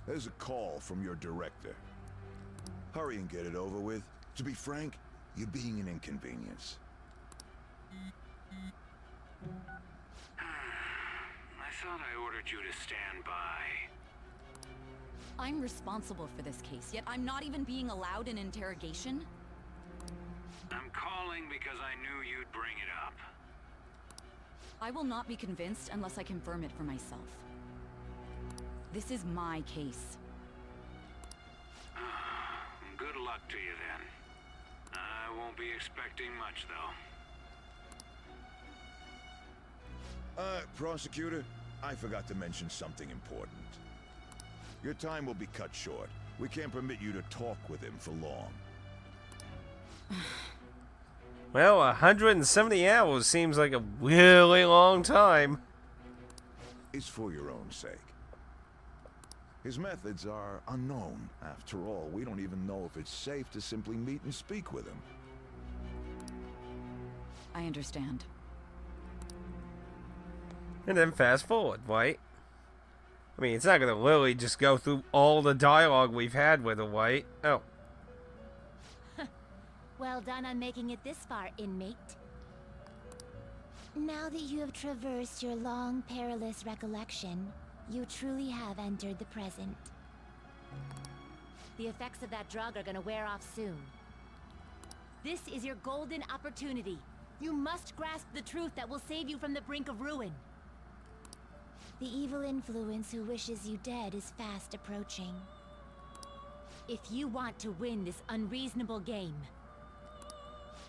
There's a call from your director. Hurry and get it over with. To be frank, you're being an inconvenience. I thought I ordered you to stand by. I'm responsible for this case, yet I'm not even being allowed an interrogation? I'm calling because I knew you'd bring it up. I will not be convinced unless I confirm it for myself. This is my case. Good luck to you then. I won't be expecting much, though. Prosecutor, I forgot to mention something important. Your time will be cut short. We can't permit you to talk with him for long. Well, 170 hours seems like a really long time. It's for your own sake. His methods are unknown. After all, we don't even know if it's safe to simply meet and speak with him. I understand. And then fast forward, right? I mean, it's not gonna literally just go through all the dialogue we've had with her, right? Oh. Well done on making it this far, inmate. Now that you have traversed your long, perilous recollection, you truly have entered the present. The effects of that drug are gonna wear off soon. This is your golden opportunity. You must grasp the truth that will save you from the brink of ruin. The evil influence who wishes you dead is fast approaching. If you want to win this unreasonable game,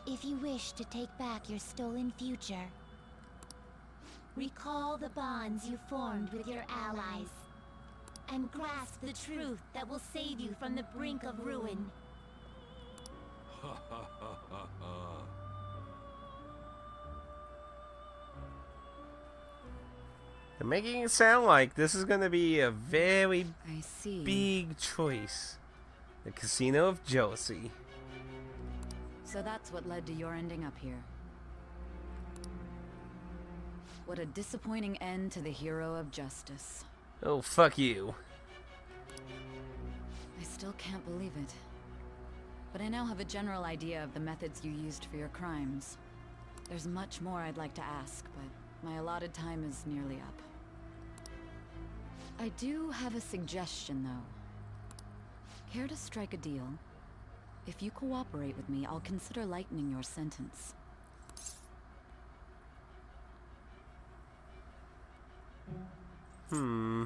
if you wish to take back your stolen future, recall the bonds you formed with your allies, and grasp the truth that will save you from the brink of ruin. They're making it sound like this is going to be a very big choice. The Casino of Jealousy. So that's what led to your ending up here. What a disappointing end to the hero of justice. Oh, fuck you. I still can't believe it. But I now have a general idea of the methods you used for your crimes. There's much more I'd like to ask, but my allotted time is nearly up. I do have a suggestion, though. Care to strike a deal? If you cooperate with me, I'll consider lightening your sentence. I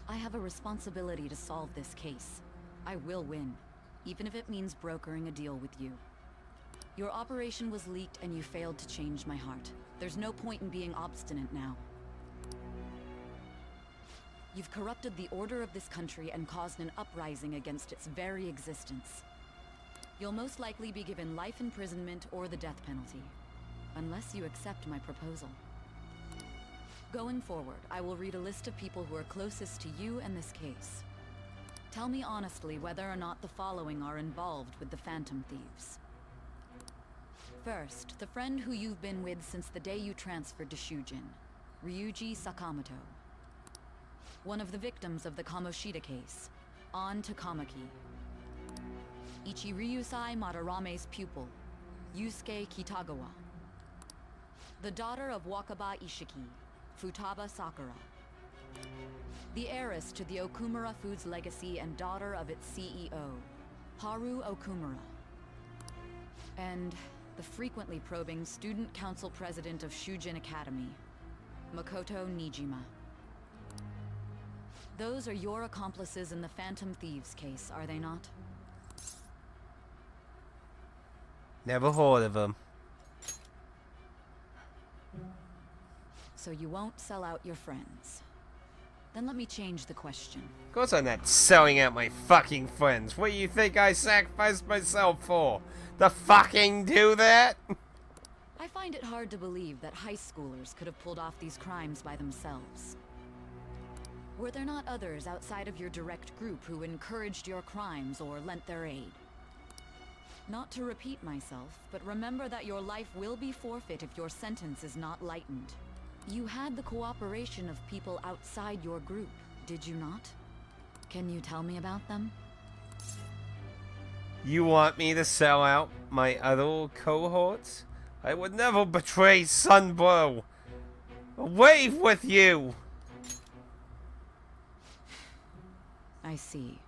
have a responsibility to solve this case. I will win, even if it means brokering a deal with you. Your operation was leaked and you failed to change my heart. There's no point in being obstinate now. You've corrupted the order of this country and caused an uprising against its very existence. You'll most likely be given life imprisonment or the death penalty, unless you accept my proposal. Going forward, I will read a list of people who are closest to you and this case. Tell me honestly whether or not the following are involved with the Phantom Thieves. First, the friend who you've been with since the day you transferred to Shujin, Ryuji Sakamoto. One of the victims of the Kamoshida case, An Takamaki. Ichiryusai Madarame's pupil, Yusuke Kitagawa. The daughter of Wakaba Ishiki, Futaba Sakura. The heiress to the Okumura Foods legacy and daughter of its CEO, Haru Okumura. And the frequently probing student council president of Shujin Academy, Makoto Nijima. Those are your accomplices in the Phantom Thieves case, are they not? Never heard of them. So you won't sell out your friends. Then let me change the question. Of course I'm not selling out my fucking friends. What do you think I sacrificed myself for? To fucking do that? I find it hard to believe that high schoolers could have pulled off these crimes by themselves. Were there not others outside of your direct group who encouraged your crimes or lent their aid? Not to repeat myself, but remember that your life will be forfeit if your sentence is not lightened. You had the cooperation of people outside your group, did you not? Can you tell me about them? You want me to sell out my other cohorts? I would never betray Sunbro. Away with you! I see.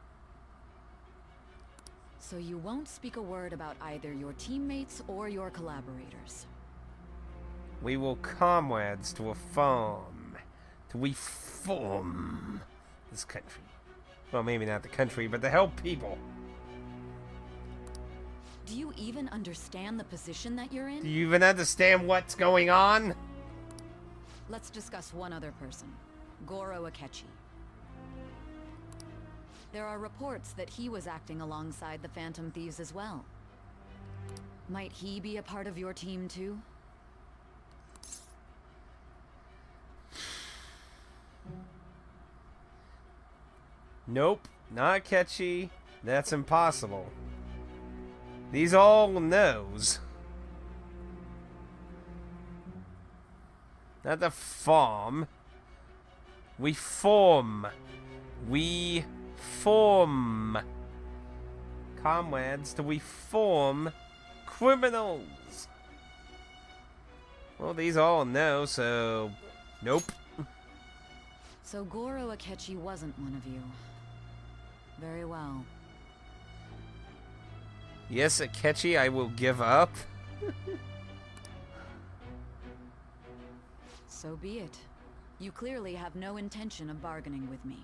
So you won't speak a word about either your teammates or your collaborators. We will comrades to a farm. To reform this country. Well, maybe not the country, but to help people. Do you even understand the position that you're in? Do you even understand what's going on? Let's discuss one other person. Goro Akechi. There are reports that he was acting alongside the Phantom Thieves as well. Might he be a part of your team too? Nope, not Akechi. That's impossible. These all no's. Not the farm. We form. We form. Comrades to reform criminals. Well, these all know, so nope. So Goro Akechi wasn't one of you. Very well. Yes, Akechi, I will give up. So be it. You clearly have no intention of bargaining with me.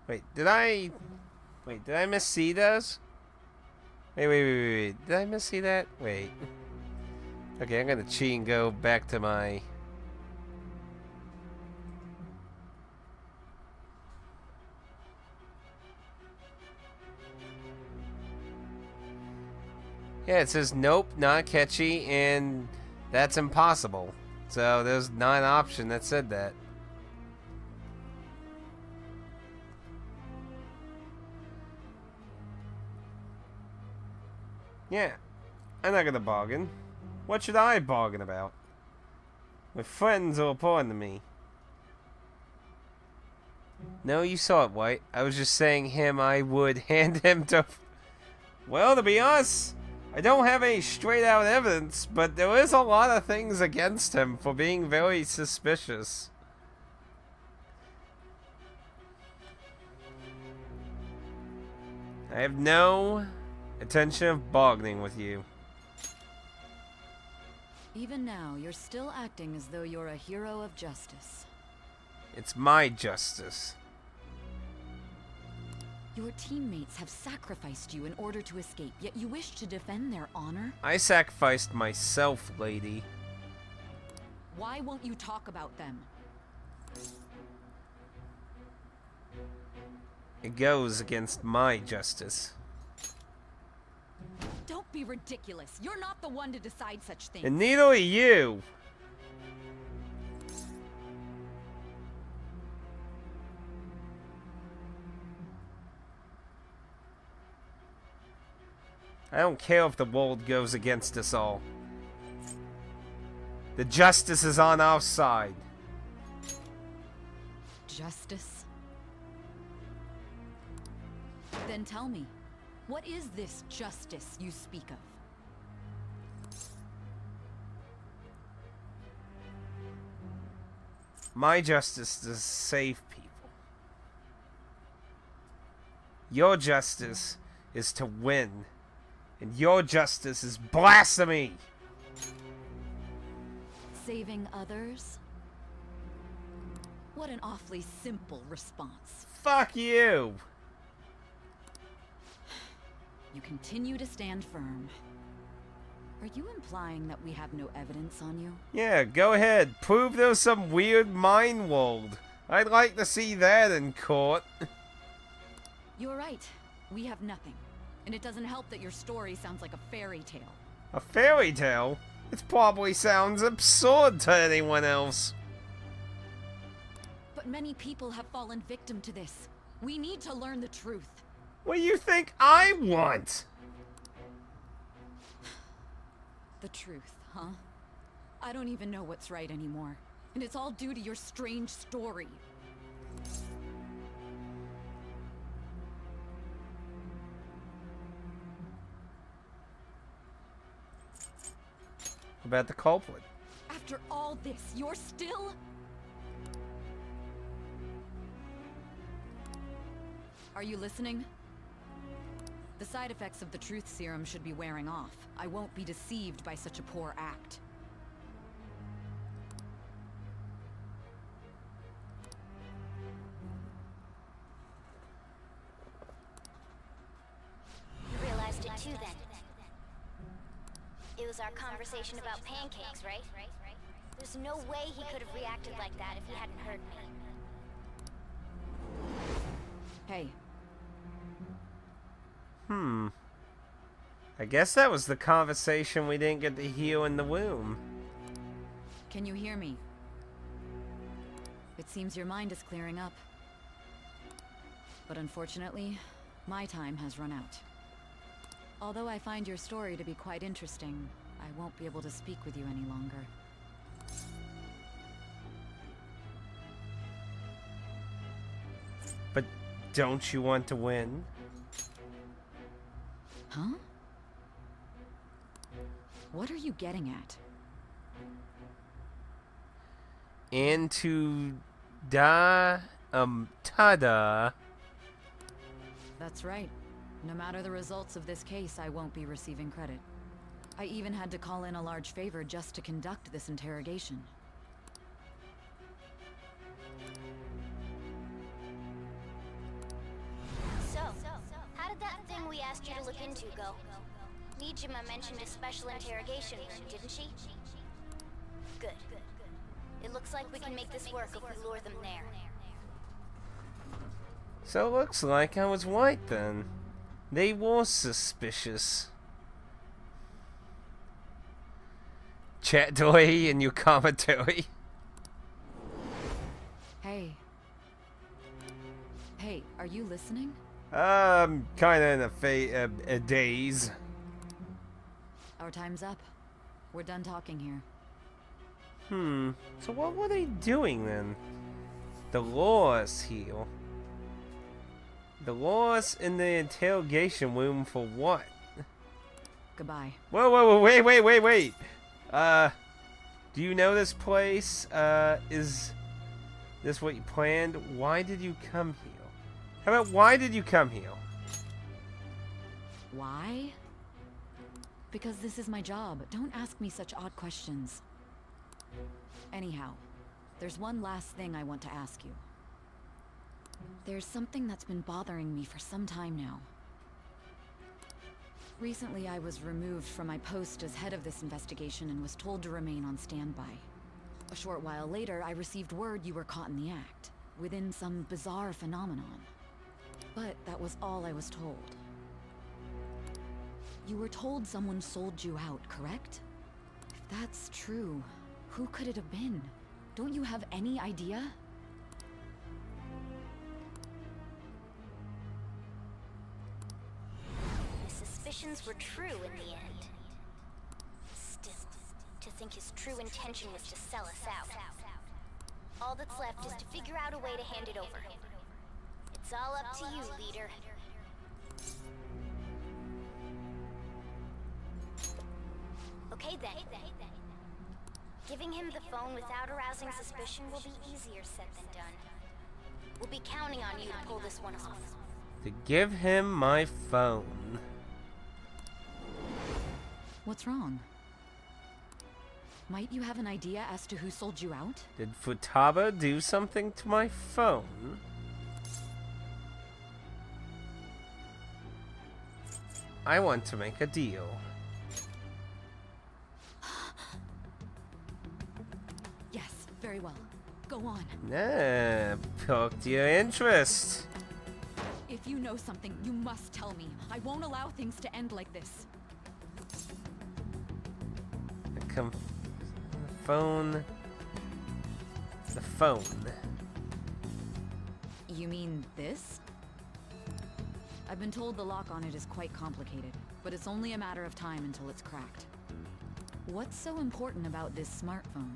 Wait, did I miss-see those? Wait. Did I miss-see that? Wait. Okay, I'm gonna cheat and go back to my... Yeah, it says nope, not catchy, and that's impossible. So there's not an option that said that. Yeah, I'm not gonna bargain. What should I bargain about? My friends are important to me. No, you saw it, White. I was just saying I would hand him to... Well, to be honest, I don't have any straight-out evidence, but there is a lot of things against him for being very suspicious. I have no intention of bargaining with you. Even now, you're still acting as though you're a hero of justice. It's my justice. Your teammates have sacrificed you in order to escape, yet you wish to defend their honor? I sacrificed myself, lady. Why won't you talk about them? it goes against my justice. Don't be ridiculous. You're not the one to decide such things. And neither are you. I don't care if the world goes against us all. The justice is on our side. Justice? Then tell me, what is this justice you speak of? My justice is to save people. Your justice is to win. And your justice is blasphemy! Saving others? What an awfully simple response. Fuck you! You continue to stand firm. Are you implying that we have no evidence on you? Yeah, go ahead. Prove there's some weird mind world. I'd like to see that in court. You're right. We have nothing. And it doesn't help that your story sounds like a fairy tale. A fairy tale? It probably sounds absurd to anyone else. But many people have fallen victim to this. We need to learn the truth. What do you think I want? The truth, huh? I don't even know what's right anymore. And it's all due to your strange story. About the culprit. After all this, you're still... Are you listening? The side effects of the truth serum should be wearing off. I won't be deceived by such a poor act. You realized it too then. It was our conversation about pancakes, right? There's no way he could have reacted like that if he hadn't heard me. Hey. I guess that was the conversation we didn't get to hear in the womb. Can you hear me? It seems your mind is clearing up. But unfortunately, my time has run out. Although I find your story to be quite interesting, I won't be able to speak with you any longer. But don't you want to win? Huh? What are you getting at? And to tada. That's right. No matter the results of this case, I won't be receiving credit. I even had to call in a large favor just to conduct this interrogation. So, how did that thing we asked you to look into go? Nijima mentioned a special interrogation room, didn't she? Good. It looks like we can make this work if we lure them there. So it looks like I was right then. They were suspicious. Chat delay in your commentary. Hey. Hey, are you listening? I'm kinda in a daze. Our time's up. We're done talking here. So what were they doing then? The laws here. The laws in the interrogation room for what? Goodbye. Whoa, wait. Do you know this place? Is this what you planned? Why did you come here? How about why did you come here? Why? Because this is my job. Don't ask me such odd questions. Anyhow, there's one last thing I want to ask you. There's something that's been bothering me for some time now. Recently, I was removed from my post as head of this investigation and was told to remain on standby. A short while later, I received word you were caught in the act, within some bizarre phenomenon. But that was all I was told. You were told someone sold you out, correct? If that's true, who could it have been? Don't you have any idea? My suspicions were true in the end. Still, to think his true intention was to sell us out. All that's left is to figure out a way to hand it over. It's all up to you, leader. Okay then. Giving him the phone without arousing suspicion will be easier said than done. We'll be counting on you to pull this one off. To give him my phone. What's wrong? Might you have an idea as to who sold you out? Did Futaba do something to my phone? I want to make a deal. Yes, very well. Go on. Nah, piqued your interest. If you know something, you must tell me. I won't allow things to end like this. The phone. The phone. You mean this? I've been told the lock on it is quite complicated, but it's only a matter of time until it's cracked. What's so important about this smartphone?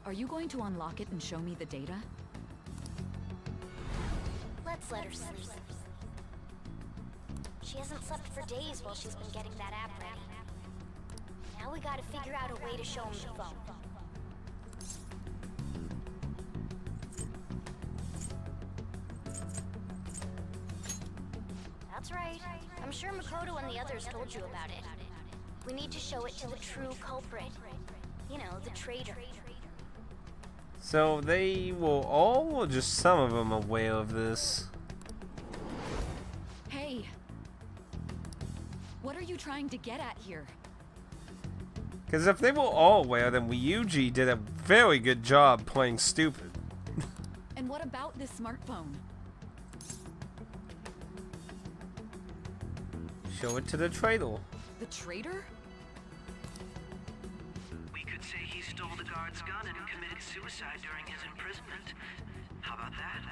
Are you going to unlock it and show me the data? Let's let her sleep. She hasn't slept for days while she's been getting that app ready. Now we gotta figure out a way to show him the phone. That's right. I'm sure Makoto and the others told you about it. We need to show it to the true culprit. You know, the traitor. So they will all, or just some of them, aware of this? Hey! What are you trying to get at here? Because if they were all aware, then Ryuji did a very good job playing stupid. And what about this smartphone? Show it to the traitor. The traitor? We could say he stole the guard's gun and committed suicide during his imprisonment. How about that?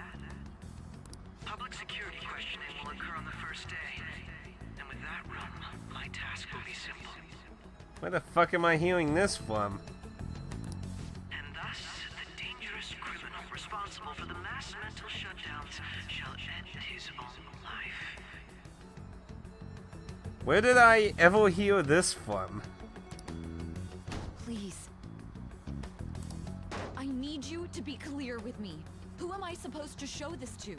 Public security questioning will occur on the first day. And with that room, my task will be simple. Where the fuck am I hearing this from? And thus, the dangerous criminal responsible for the mass mental shutdowns shall end his own life. Where did I ever hear this from? Please. I need you to be clear with me. Who am I supposed to show this to?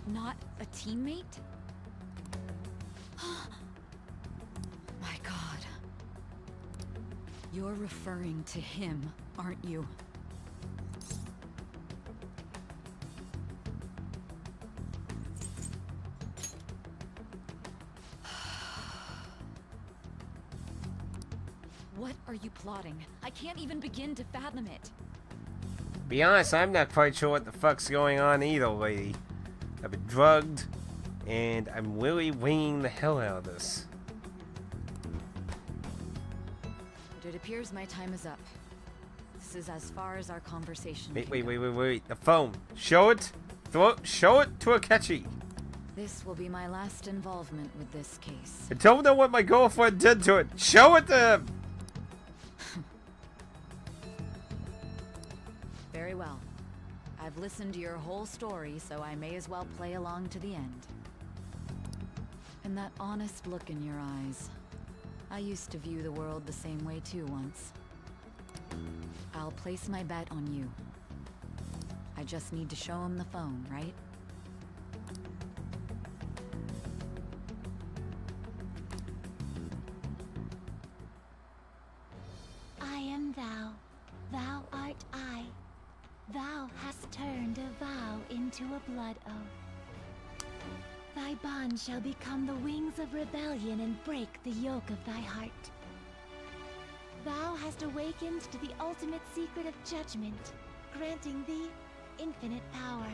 Not a teammate? My God. You're referring to him, aren't you? What are you plotting? I can't even begin to fathom it. Be honest, I'm not quite sure what the fuck's going on either, lady. I've been drugged, and I'm really winging the hell out of this. It appears my time is up. This is as far as our conversation Wait, can wait, go. wait, wait, wait. The phone. Show it. Show it to Akechi. This will be my last involvement with this case. I don't know what my girlfriend did to it. Show it to him. Very well. I've listened to your whole story, so I may as well play along to the end. And that honest look in your eyes. I used to view the world the same way too once. I'll place my bet on you. I just need to show him the phone, right? I am thou, thou art I. Thou hast turned a vow into a blood oath. Thy bond shall become the wings of rebellion and break the yoke of thy heart. Thou hast awakened to the ultimate secret of judgment, granting thee infinite power.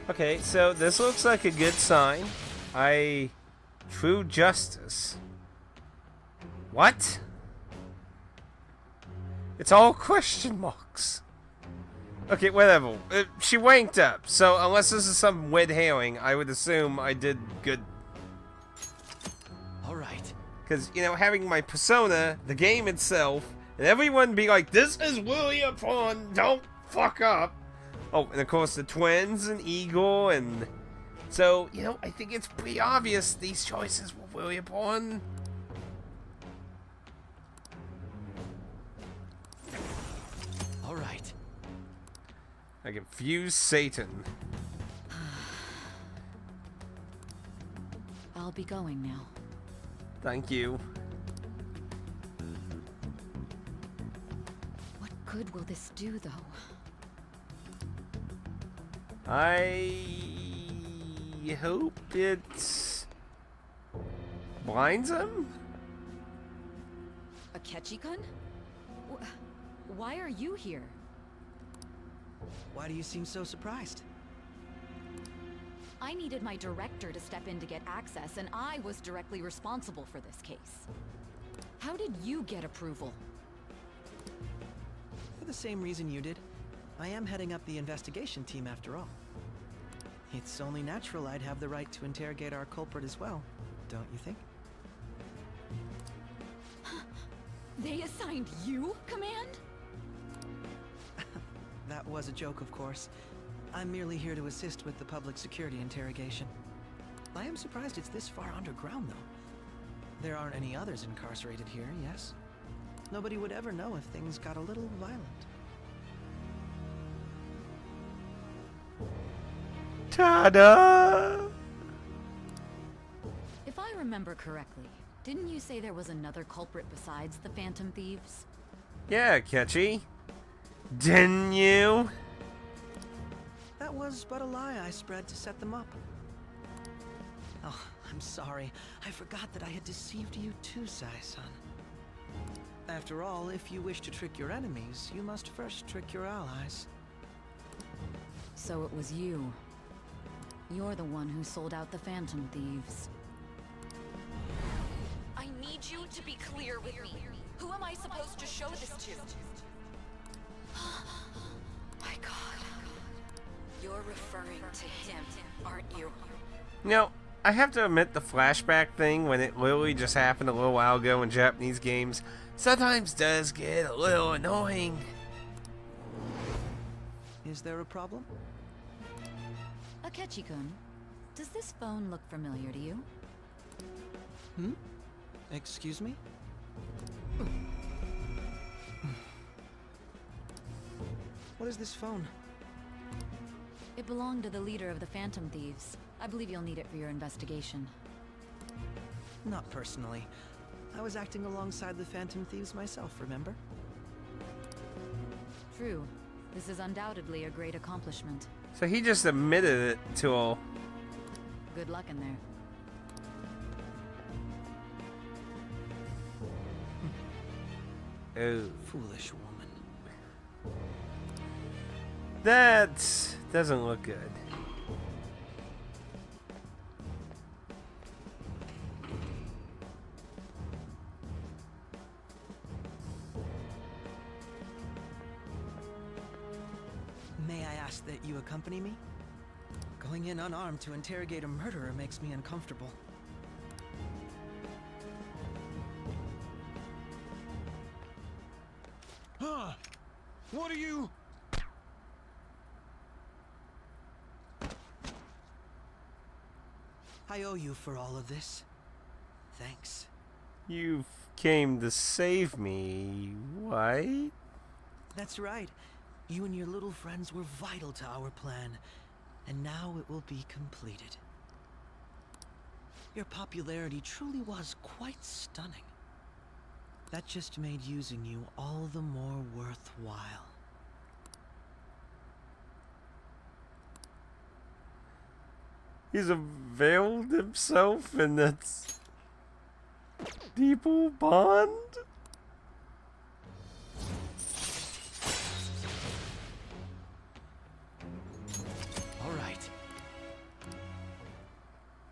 Okay, so this looks like a good sign. True justice. What? It's all question marks. Okay, whatever. She wanked up, so unless this is some red herring, I would assume I did good. Alright. Because, you know, having my persona, the game itself, and everyone be like, this is Willie a pawn, don't fuck up. Oh, and of course the twins and Eagle, and so, you know, I think it's pretty obvious these choices were Willie a pawn. Alright. I confuse Satan. I'll be going now. Thank you. What good will this do, though? I hope it blinds him? Atticusmj? Why are you here? Why do you seem so surprised? I needed my director to step in to get access, and I was directly responsible for this case. How did you get approval? For the same reason you did. I am heading up the investigation team after all. It's only natural I'd have the right to interrogate our culprit as well, don't you think? They assigned you command? That was a joke, of course. I'm merely here to assist with the public security interrogation. I am surprised it's this far underground, though. There aren't any others incarcerated here, yes? Nobody would ever know if things got a little violent. Ta-da! If I remember correctly, didn't you say there was another culprit besides the Phantom Thieves? Yeah, Catchy. Didn't you? That was but a lie I spread to set them up. Oh, I'm sorry. I forgot that I had deceived you too, Sai-san. After all, if you wish to trick your enemies, you must first trick your allies. So it was you. You're the one who sold out the Phantom Thieves. I need you to be clear with me. Who am I supposed to show this to? My God. You're referring to him, aren't you? You know, I have to admit the flashback thing, when it literally just happened a little while ago in Japanese games, sometimes does get a little annoying. Is there a problem? Atticusmj, does this phone look familiar to you? Hmm? Excuse me? What is this phone? It belonged to the leader of the Phantom Thieves. I believe you'll need it for your investigation. Not personally. I was acting alongside the Phantom Thieves myself, remember? True. This is undoubtedly a great accomplishment. So he just admitted it to all. Good luck in there. Oh. Foolish woman. That doesn't look good. May I ask that you accompany me? Going in unarmed to interrogate a murderer makes me uncomfortable. Huh? What are you? I owe you for all of this. Thanks. You came to save me, right? That's right. You and your little friends were vital to our plan, and now it will be completed. Your popularity truly was quite stunning. That just made using you all the more worthwhile. He's availed himself, and that's... People bond? All right.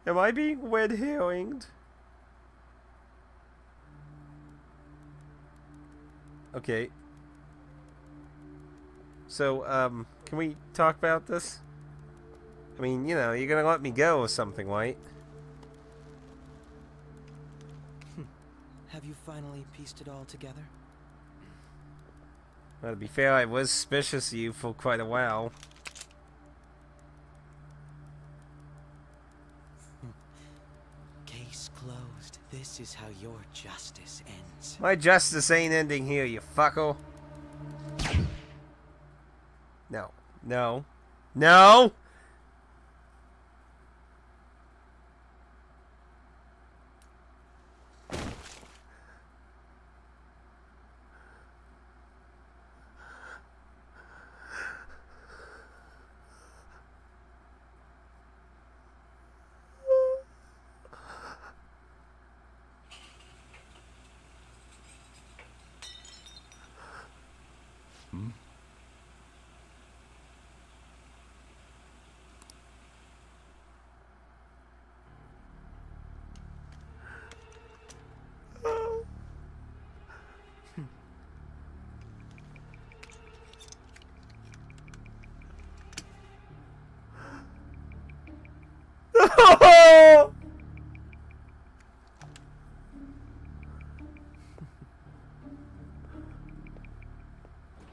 Am I being red herringed? Okay. So, can we talk about this? I mean, you know, you're gonna let me go or something, right? Have you finally pieced it all together? Well, to be fair, I was suspicious of you for quite a while. Case closed. This is how your justice ends. My justice ain't ending here, you fucker. No. No. No!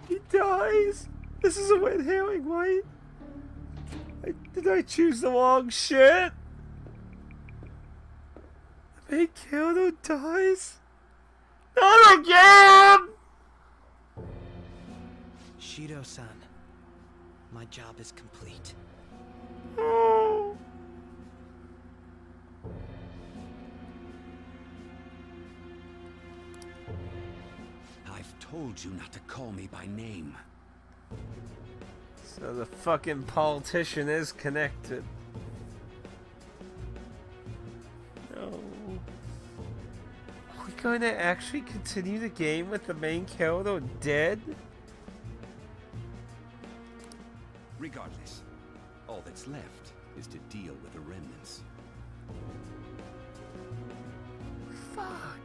He dies. This is a red herring, right? Did I choose the wrong shit? The main character dies? Not again! Shido-san, my job is complete. Oh. I've told you not to call me by name. So the fucking politician is connected. No. Are we going to actually continue the game with the main character dead? Regardless, all that's left is to deal with the remnants. Fuck.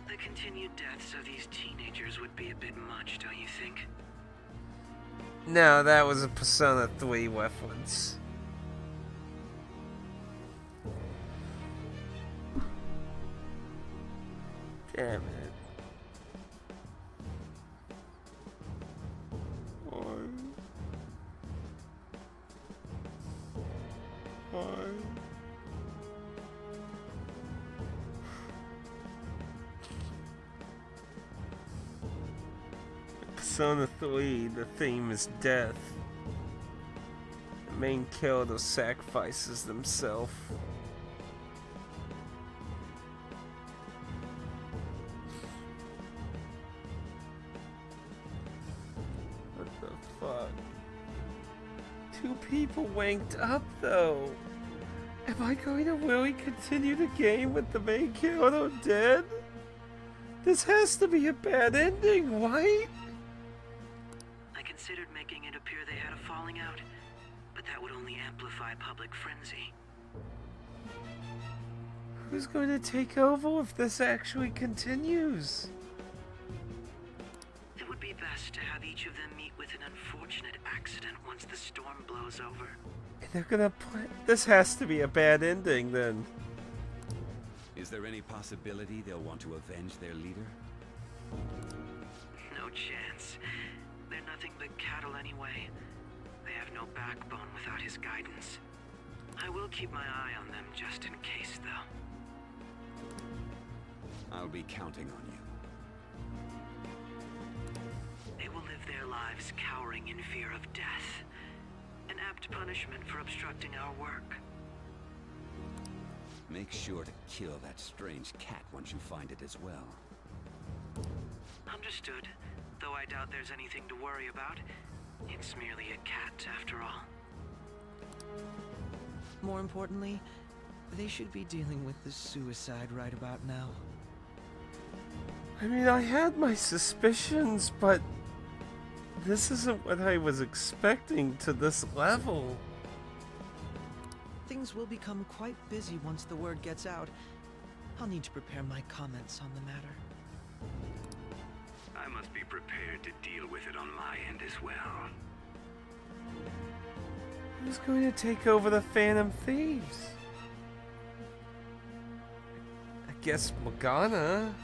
The continued deaths of these teenagers would be a bit much, don't you think? No, that was a Persona 3 reference. Damn it. Persona 3, the theme is death. The main character sacrifices themselves. What the fuck? Two people wanked up though. Am I going to really continue the game with the main character dead? This has to be a bad ending, right? I considered making it appear they had a falling out, but that would only amplify public frenzy. Who's going to take over if this actually continues? It would be best to have each of them meet with an unfortunate accident once the storm blows over. And they're gonna play. This has to be a bad ending then. Is there any possibility they'll want to avenge their leader? No chance. They're nothing but cattle anyway. They have no backbone without his guidance. I will keep my eye on them just in case, though. I'll be counting on you. They will live their lives cowering in fear of death. An apt punishment for obstructing our work. Make sure to kill that strange cat once you find it as well. Understood. Though I doubt there's anything to worry about. It's merely a cat, after all. More importantly, They should be dealing with the suicide right about now. I mean, I had my suspicions, but this isn't what I was expecting to this level. Things will become quite busy once the word gets out. I'll need to prepare my comments on the matter. I must be prepared to deal with it on my end as well. Who's going to take over the Phantom Thieves? I guess Morgana.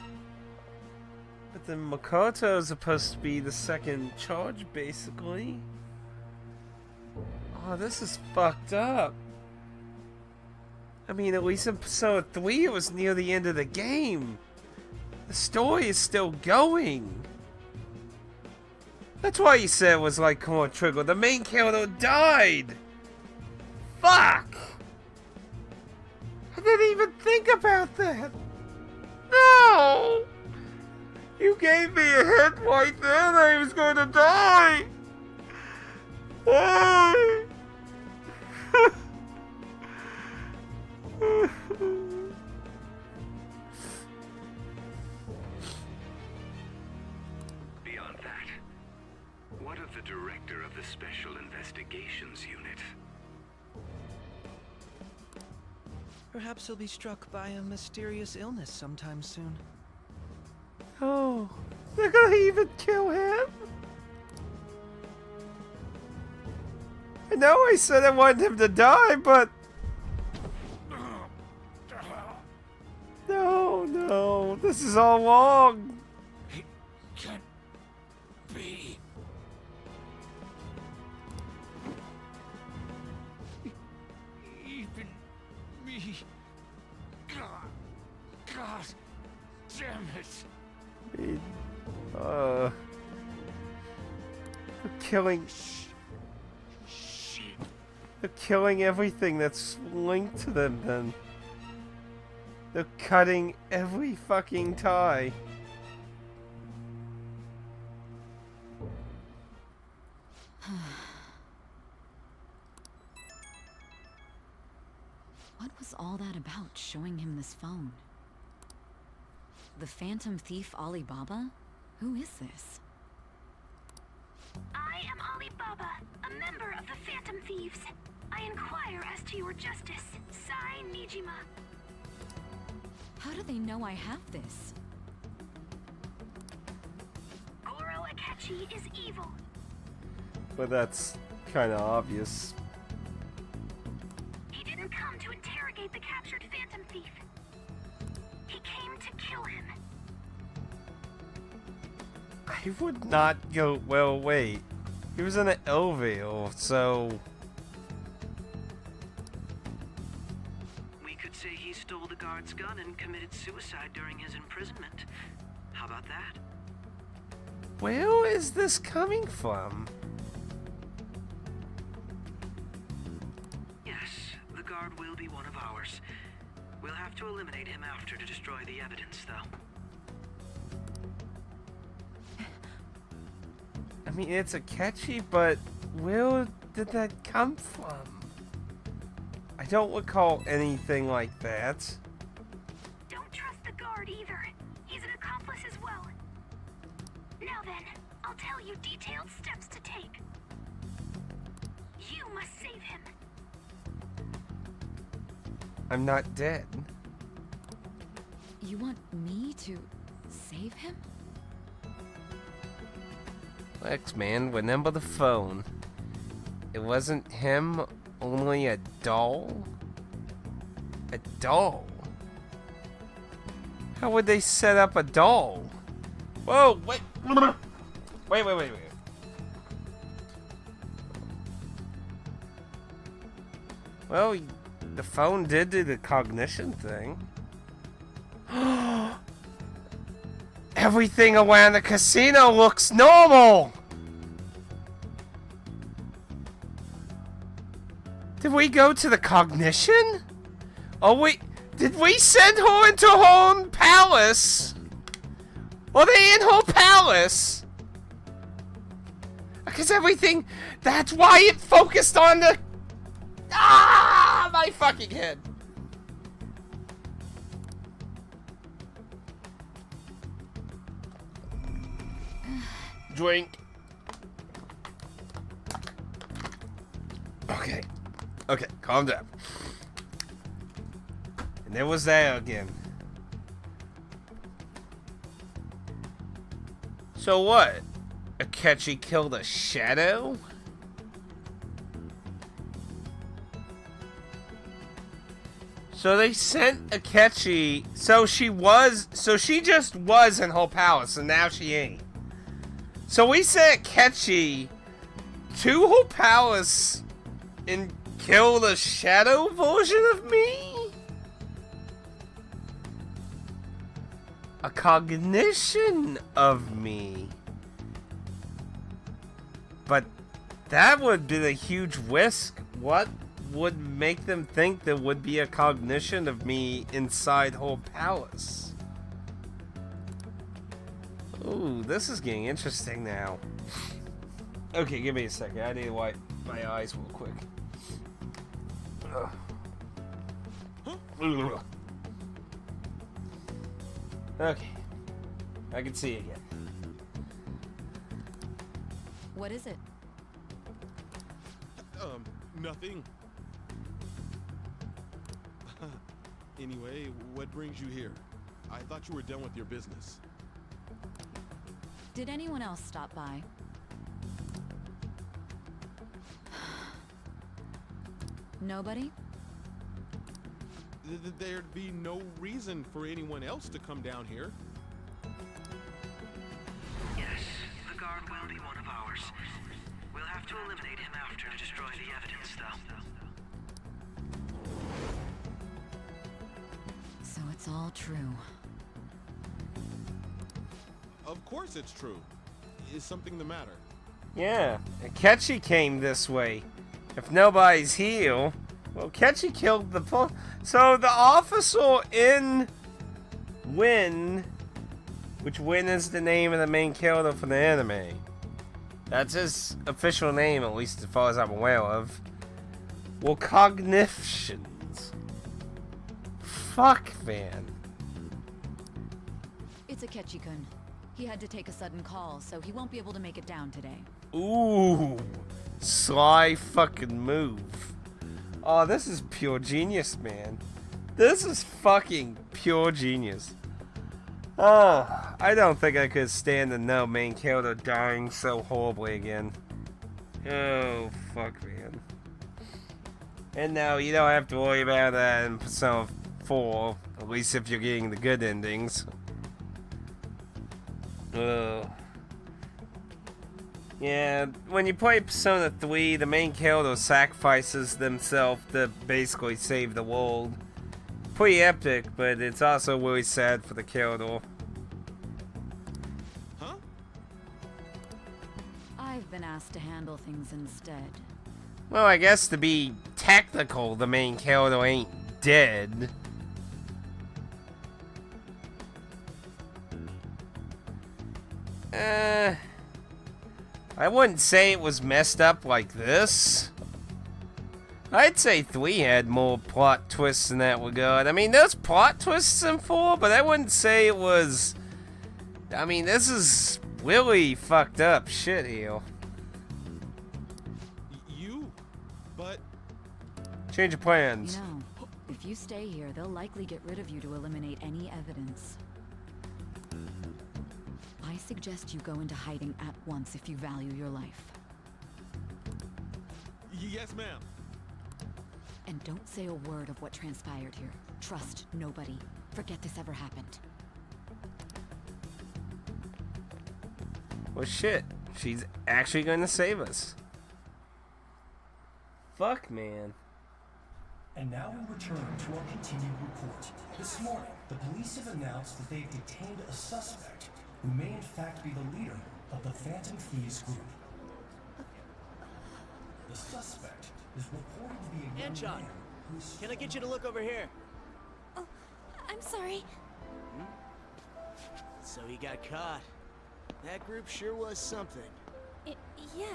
But then Makoto is supposed to be the second charge, basically. Oh, this is fucked up. I mean, at least in episode 3, it was near the end of the game. The story is still going. That's why you said it was like Chrono Trigger. The main character died. Fuck! I didn't even think about that. No! You gave me a hint right there that he was going to die. Why? Beyond that, what of the director of the Special Investigations Unit? Perhaps he'll be struck by a mysterious illness sometime soon. Oh, they're gonna even kill him? I know I said I wanted him to die, but... No, no, this is all wrong. It can't be. Even me. God damn it. They're killing... They're killing everything that's linked to them, then. They're cutting every fucking tie. What was all that about, showing him this phone? The Phantom Thief Alibaba? Who is this? I am Alibaba, a member of the Phantom Thieves. I inquire as to your justice, Sai Nijima. How do they know I have this? Goro Akechi is evil. But that's kind of obvious. He didn't come to interrogate the captured Phantom Thief. He came to kill him. I would not go... Well, wait. He was in an elevator, so... We could say he stole the guard's gun and committed suicide during his imprisonment. How about that? Where is this coming from? Yes, the guard will be one of ours. We'll have to eliminate him after to destroy the evidence, though. I mean, it's a catchy, but where did that come from? I don't recall anything like that. Don't trust the guard either. He's an accomplice as well. Now then, I'll tell you detailed steps to take. You must save him. I'm not dead. You want me to save him? X-Man, remember the phone. It wasn't him, only a doll? A doll? How would they set up a doll? Whoa, wait. Wait. Well, the phone did do the cognition thing. Everything around the casino looks normal! Did we go to the cognition? Oh, did we send her into her own palace? Are they in her palace? Because everything, that's why it focused on the... Ah, my fucking head. Drink. Okay. Okay, calm down. And there was that again. So what? Akechi killed a shadow? So they sent Akechi. So she just was in Whole Palace, and now she ain't. So we sent Akechi to Whole Palace and killed a shadow version of me? A cognition of me. But that would be a huge risk. What would make them think there would be a cognition of me inside Whole Palace? Ooh, this is getting interesting now. Okay, give me a second. I need to wipe my eyes real quick. Okay. I can see again. What is it? Nothing. Anyway, what brings you here? I thought you were done with your business. Did anyone else stop by? Nobody? There'd be no reason for anyone else to come down here. Yes, the guard will be one of ours. We'll have to eliminate him after to destroy the evidence, though. So it's all true. Of course it's true. Is something the matter? Yeah, Akechi came this way. If nobody's here, well, Akechi killed the so the officer in Win, which Win is the name of the main character for the anime. That's his official name, at least as far as I'm aware of. Well, cognitions. Fuck, man. It's Akechi-kun. He had to take a sudden call, so he won't be able to make it down today. Ooh, sly fucking move. Oh, this is pure genius, man. This is fucking pure genius. Oh, I don't think I could stand to know main character dying so horribly again. Oh, fuck, man. And now you don't have to worry about that in Persona 4, at least if you're getting the good endings. Yeah, when you play Persona 3, the main character sacrifices themselves to basically save the world. Pretty epic, but it's also really sad for the character. Huh? I've been asked to handle things instead. Well, I guess to be technical, the main character ain't dead. I wouldn't say it was messed up like this. I'd say 3 had more plot twists in that regard. I mean, there's plot twists in 4, but I wouldn't say it was... I mean, this is really fucked up shit here. But... Change of plans. You know, if you stay here, they'll likely get rid of you to eliminate any evidence. I suggest you go into hiding at once if you value your life. Yes, ma'am. And don't say a word of what transpired here. Trust nobody. Forget this ever happened. Well, shit. She's actually going to save us. Fuck, man. And now we return to our continued report. This morning, the police have announced that they've detained a suspect who may in fact be the leader of the Phantom Thieves group. The suspect is reported to be a young man who's... Can I get you to look over here? Oh, I'm sorry. So he got caught. That group sure was something. Yeah.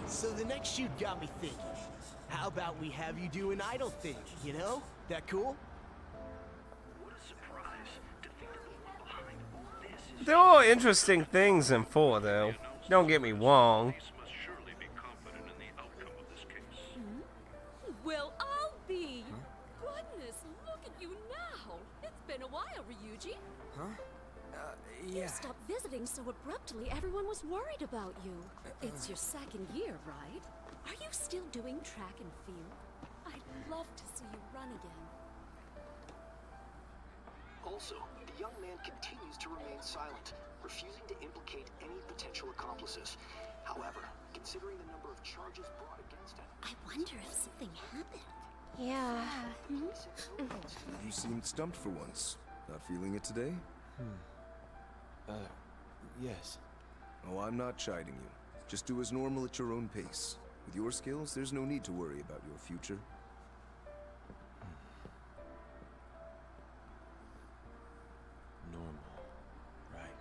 So the next shoot got me thinking. How about we have you do an idle thing, you know? That cool? What a surprise to think that the one behind all this is There are interesting things in 4, though. Don't get me wrong. Well, I'll be. Goodness, look at you now. It's been a while, Ryuji. Huh? You Yeah. stopped visiting so abruptly, everyone was worried about you. It's your second year, right? Are you still doing track and field? I'd love to see you run again. Also, the young man continues to remain silent, refusing to implicate any potential accomplices. However, considering the number of charges brought against him... I wonder if something happened. Yeah. You seemed stumped for once. Not feeling it today? Yes. Oh, I'm not chiding you. Just do as normal at your own pace. With your skills, there's no need to worry about your future. Normal. Right.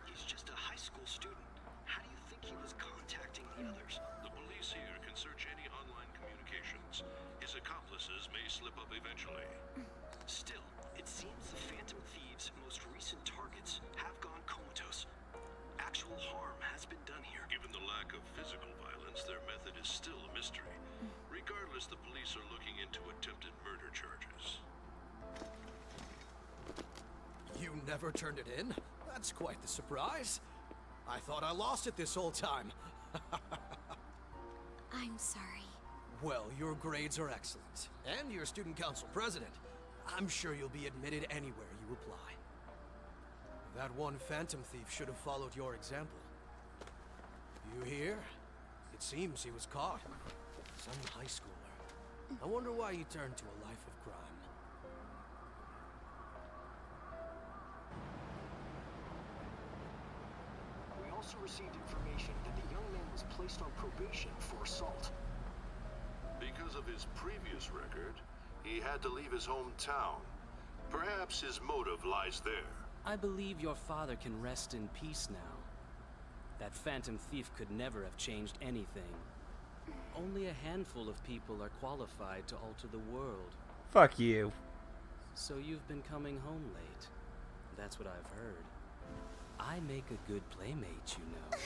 He's just a high school student. How do you think he was contacting the others? The police here can search any online communications. His accomplices may slip up eventually. Still, it seems the Phantom Thieves' most recent targets have gone comatose. Actual harm has been done here. Given the lack of physical violence, their method is still a mystery. Regardless, the police are looking into attempted murder charges. You never turned it in? That's quite the surprise. I thought I lost it this whole time. I'm sorry. Well, your grades are excellent. And you're student council president. I'm sure you'll be admitted anywhere you apply. That one Phantom Thief should have followed your example. You hear? It seems he was caught. Some high schooler. I wonder why he turned to a life of crime. We also received information that the young man was placed on probation for assault. Because of his previous record, he had to leave his hometown. Perhaps his motive lies there. I believe your father can rest in peace now. That Phantom Thief could never have changed anything. Only a handful of people are qualified to alter the world. Fuck you. So you've been coming home late. That's what I've heard. I make a good playmate, you know.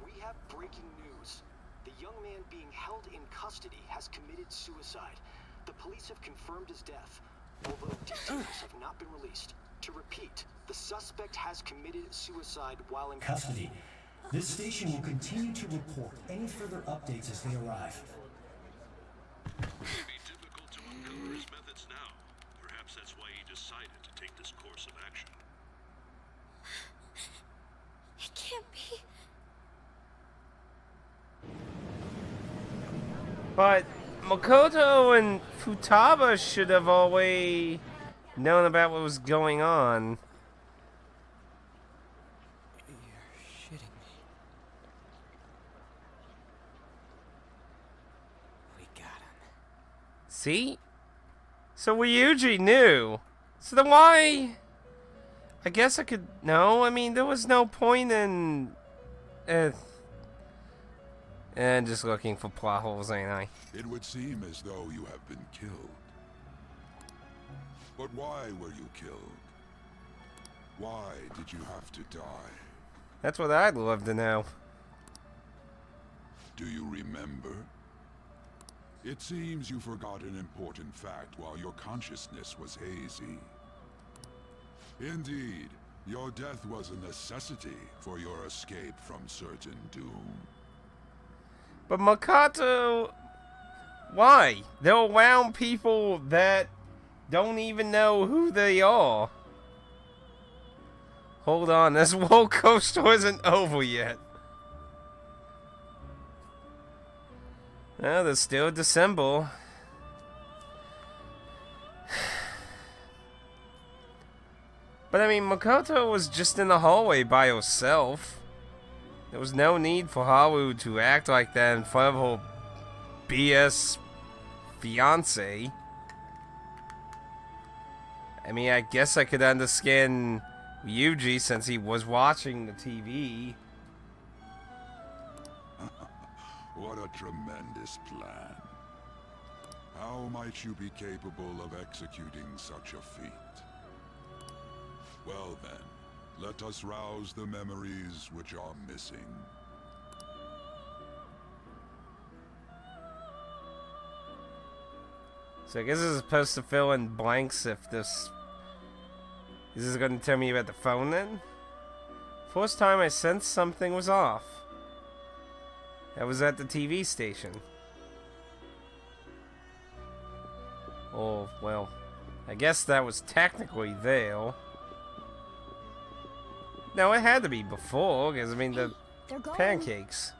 We have breaking news. The young man being held in custody has committed suicide. The police have confirmed his death, although details have not been released. To repeat, the suspect has committed suicide while in Custody. This station will continue to report any further updates as they arrive. It may be difficult to uncover his methods now. Perhaps that's why he decided to take this course of action. It can't be. But Makoto and Futaba should have always known about what was going on. You're shitting me. We got him. See? So Ryuji knew. So then why? I guess I could... No, I mean, there was no point in... And just looking for plot holes, ain't I? It would seem as though you have been killed. But why were you killed? Why did you have to die? That's what I'd love to know. Do you remember? It seems you forgot an important fact while your consciousness was hazy. Indeed, your death was a necessity for your escape from certain doom. But Makoto... Why? They're around people that don't even know who they are. Hold on, this roller coaster isn't over yet. Well, there's still December. But I mean, Makoto was just in the hallway by herself. There was no need for Haru to act like that in front of her BS fiance. I mean, I guess I could understand Ryuji since he was watching the TV. What a tremendous plan. How might you be capable of executing such a feat? Well then, Let us rouse the memories which are missing. So I guess this is supposed to fill in blanks if this... Is this going to tell me about the phone then? First time I sensed something was off. That was at the TV station. Oh, well, I guess that was technically there. No, it had to be before, because, I mean, the pancakes.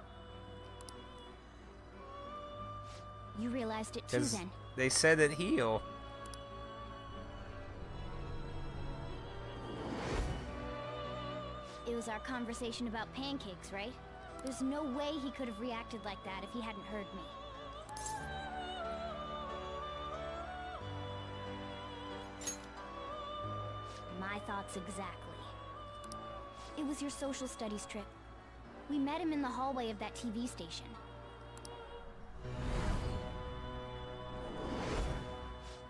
You realized it too, then. They said it heal. It was our conversation about pancakes, right? There's no way he could have reacted like that if he hadn't heard me. My thoughts exactly. It was your social studies trip. We met him in the hallway of that TV station.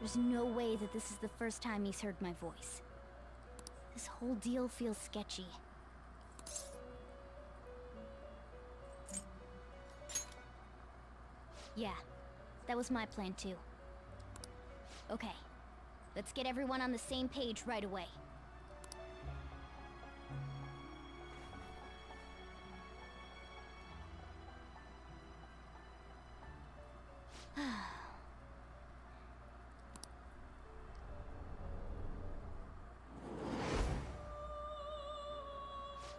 There's no way that this is the first time he's heard my voice. This whole deal feels sketchy. Yeah, that was my plan too. Okay, let's get everyone on the same page right away.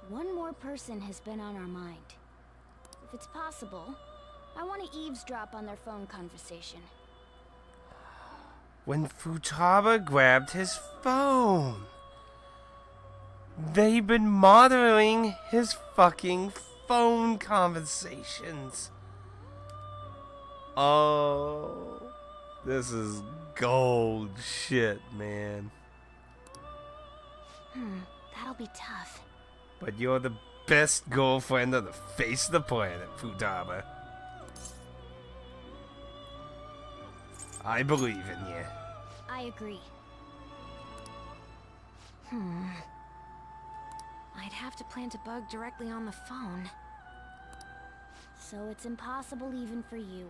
One more person has been on our mind. If it's possible, I want to eavesdrop on their phone conversation. When Futaba grabbed his phone. They've been monitoring his fucking phone conversations. Oh, this is gold shit, man. That'll be tough. But you're the best girlfriend on the face of the planet, Futaba. I believe in you. I agree. I'd have to plant a bug directly on the phone. So it's impossible even for you.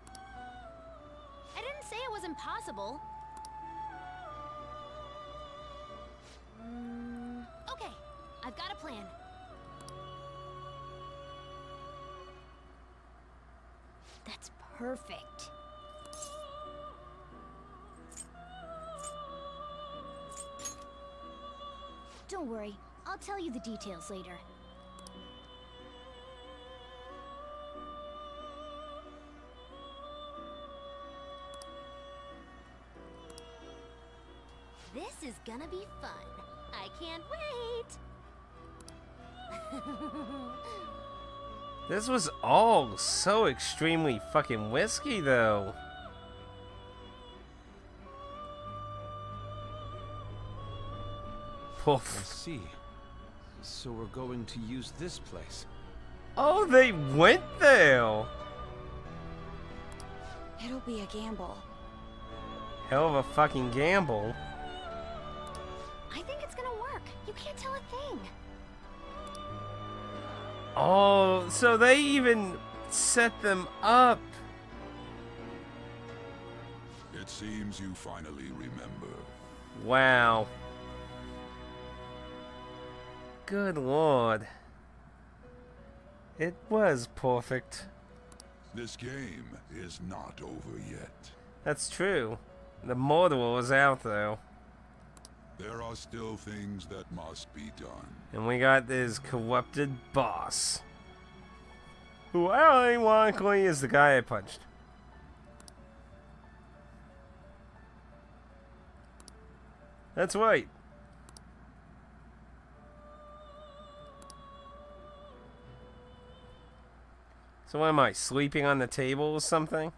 I didn't say it was impossible. Okay, I've got a plan. That's perfect. Don't worry, I'll tell you the details later. This is gonna be fun. I can't wait. This was all so extremely fucking whiskey, though. Poof. I see. So we're going to use this place. Oh, they went there. It'll be a gamble. Hell of a fucking gamble. I think it's gonna work. You can't tell a thing. Oh, so they even set them up. It seems you finally remember. Wow. Good lord. It was perfect. This game is not over yet. That's true. The murderer is out, though. There are still things that must be done. And we got this corrupted boss. Who ironically is the guy I punched. That's right. So what am I, sleeping on the table or something?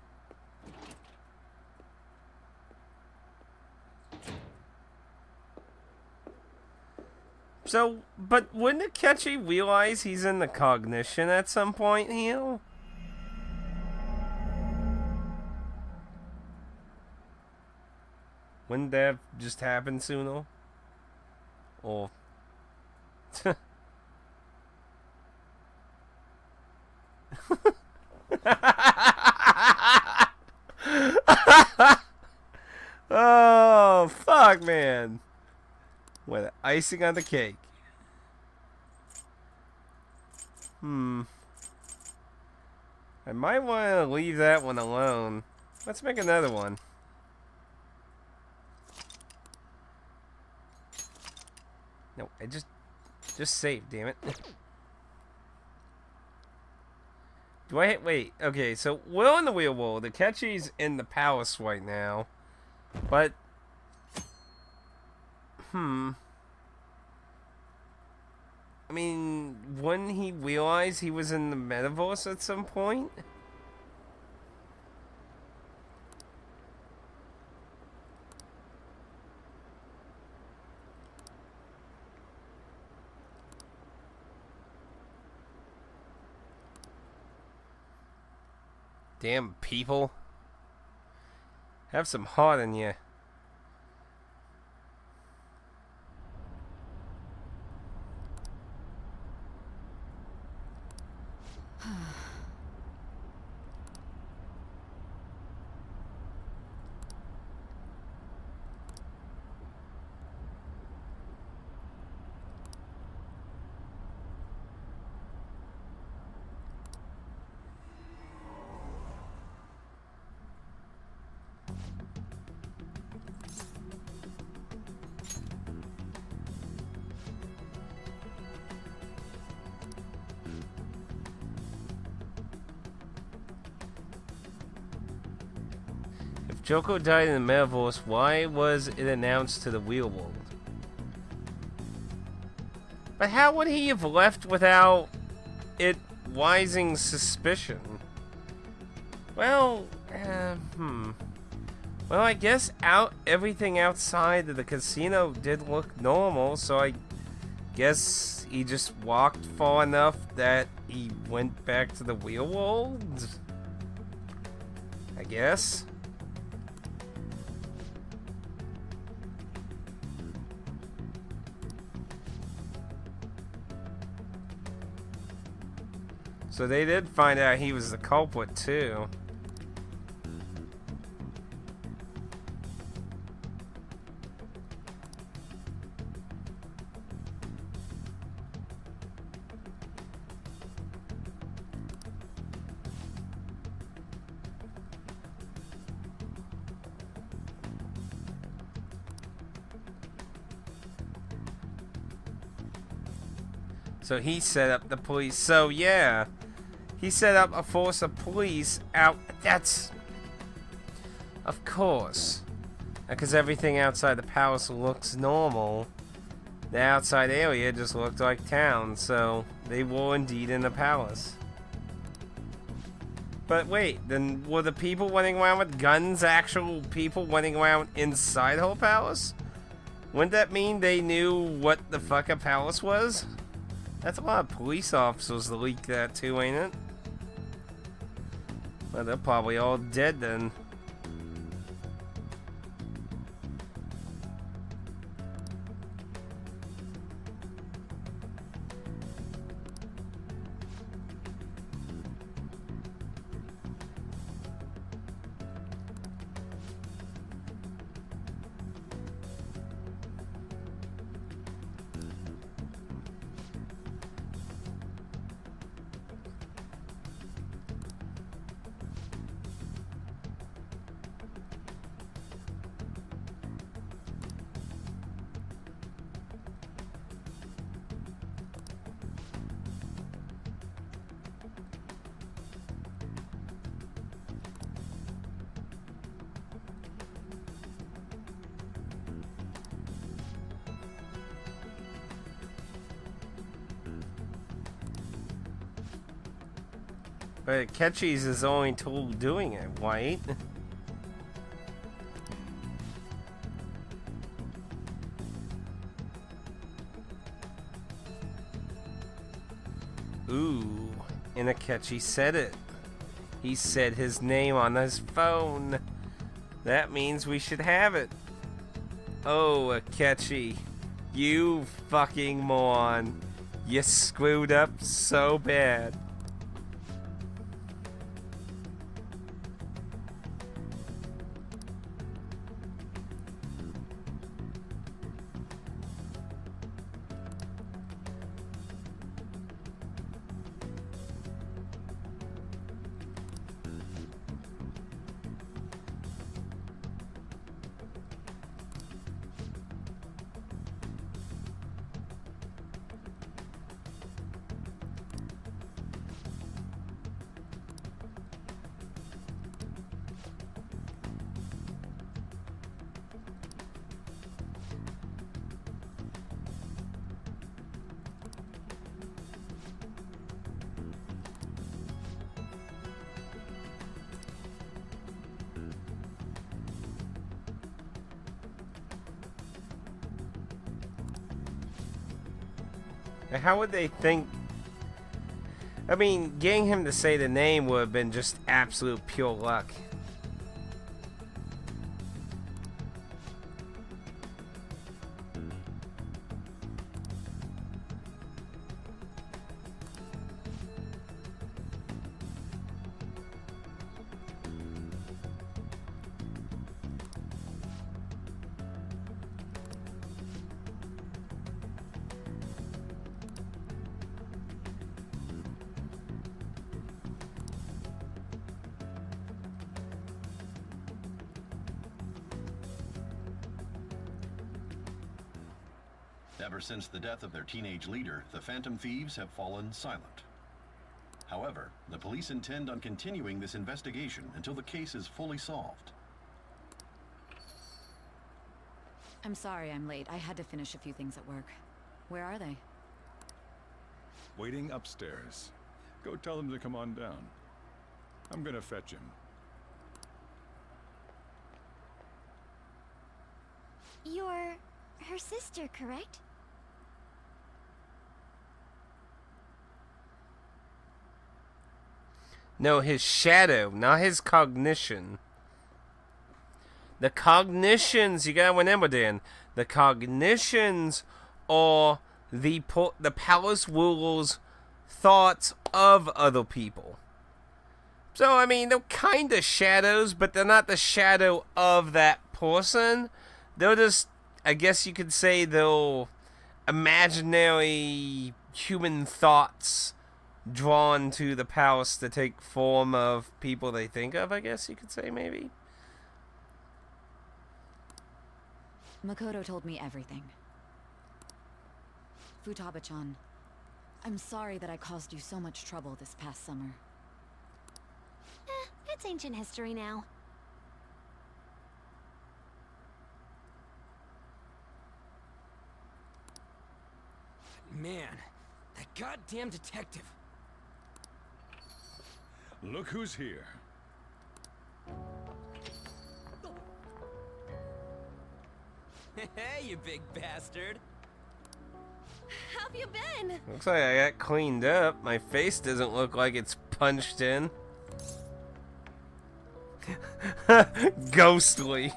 So, but wouldn't Akechi realize he's in the cognition at some point here? Wouldn't that just happen sooner? Or Oh, fuck, man. What icing on the cake. I might want to leave that one alone. Let's make another one. No, I just save, damn it. Do I hit? Wait, okay, so we're in the real world. The Akechi's in the palace right now. But, I mean, wouldn't he realize he was in the metaverse at some point? Damn people. Have some heart in you. Joko died in the metaverse. Why was it announced to the real world? But how would he have left without it raising suspicion? Well, well, I guess everything outside of the casino did look normal, so I guess he just walked far enough that he went back to the real world? I guess. So they did find out he was the culprit too. So he set up the police. So yeah. He set up a force of police out. That's... Of course. Because everything outside the palace looks normal. The outside area just looked like town. So they were indeed in the palace. But wait, then were the people running around with guns actual people running around inside the whole palace? Wouldn't that mean they knew what the fuck a palace was? That's a lot of police officers to leak that too, ain't it? Well, they're probably all dead then. But Akechi's his only tool doing it, right? Ooh, and Akechi said it. He said his name on his phone. That means we should have it. Oh, Akechi, you fucking moron. You screwed up so bad. How would they think? I mean, getting him to say the name would have been just absolute pure luck. Ever since the death of their teenage leader, the Phantom Thieves have fallen silent. However, the police intend on continuing this investigation until the case is fully solved. I'm sorry I'm late. I had to finish a few things at work. Where are they? Waiting upstairs. Go tell them to come on down. I'm gonna fetch him. You're her sister, correct? No, his shadow, not his cognition. The cognitions, you gotta remember, Dan. The cognitions are the palace ruler's thoughts of other people. So, I mean, they're kind of shadows, but they're not the shadow of that person. They're just, I guess you could say, they're imaginary human thoughts drawn to the palace to take form of people they think of, I guess you could say, maybe. Makoto told me everything. Futaba-chan, I'm sorry that I caused you so much trouble this past summer. It's ancient history now. Man, that goddamn detective. Look who's here. Hey, you big bastard. How've you been? Looks like I got cleaned up. My face doesn't look like it's punched in. Ghostly.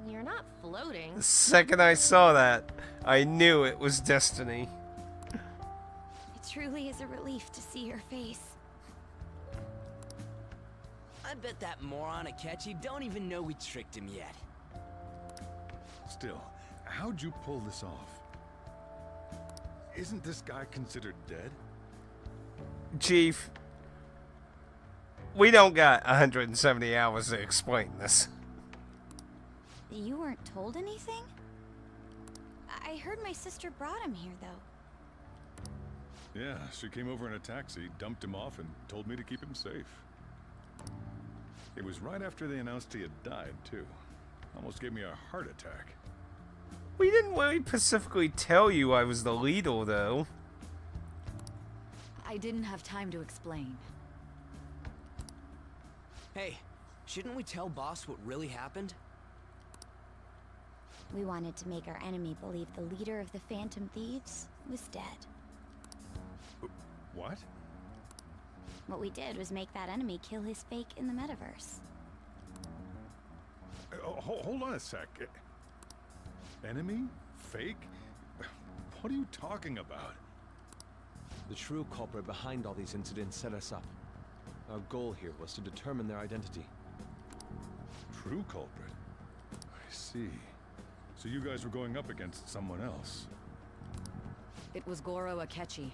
You're not floating. The second I saw that, I knew it was destiny. It truly is a relief to see your face. I bet that moron Akechi don't even know we tricked him yet. Still, how'd you pull this off? Isn't this guy considered dead? Chief, we don't got 170 hours to explain this. You weren't told anything? I heard my sister brought him here, though. Yeah, she came over in a taxi, dumped him off, and told me to keep him safe. It was right after they announced he had died, too. Almost gave me a heart attack. We didn't really specifically tell you I was the leader, though. I didn't have time to explain. Hey, shouldn't we tell boss what really happened? We wanted to make our enemy believe the leader of the Phantom Thieves was dead. What? What we did was make that enemy kill his fake in the metaverse. Hold on a sec. Enemy? Fake? What are you talking about? The true culprit behind all these incidents set us up. Our goal here was to determine their identity. True culprit? I see. So you guys were going up against someone else. It was Goro Akechi.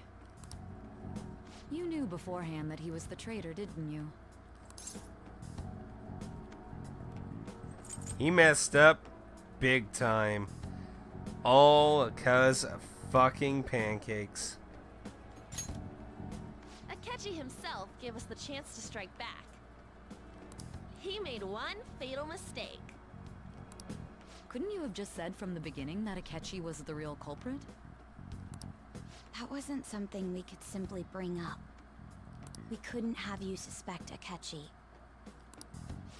You knew beforehand that he was the traitor, didn't you? He messed up big time. All because of fucking pancakes. Akechi himself gave us the chance to strike back. He made one fatal mistake. Couldn't you have just said from the beginning that Akechi was the real culprit? That wasn't something we could simply bring up. We couldn't have you suspect Akechi.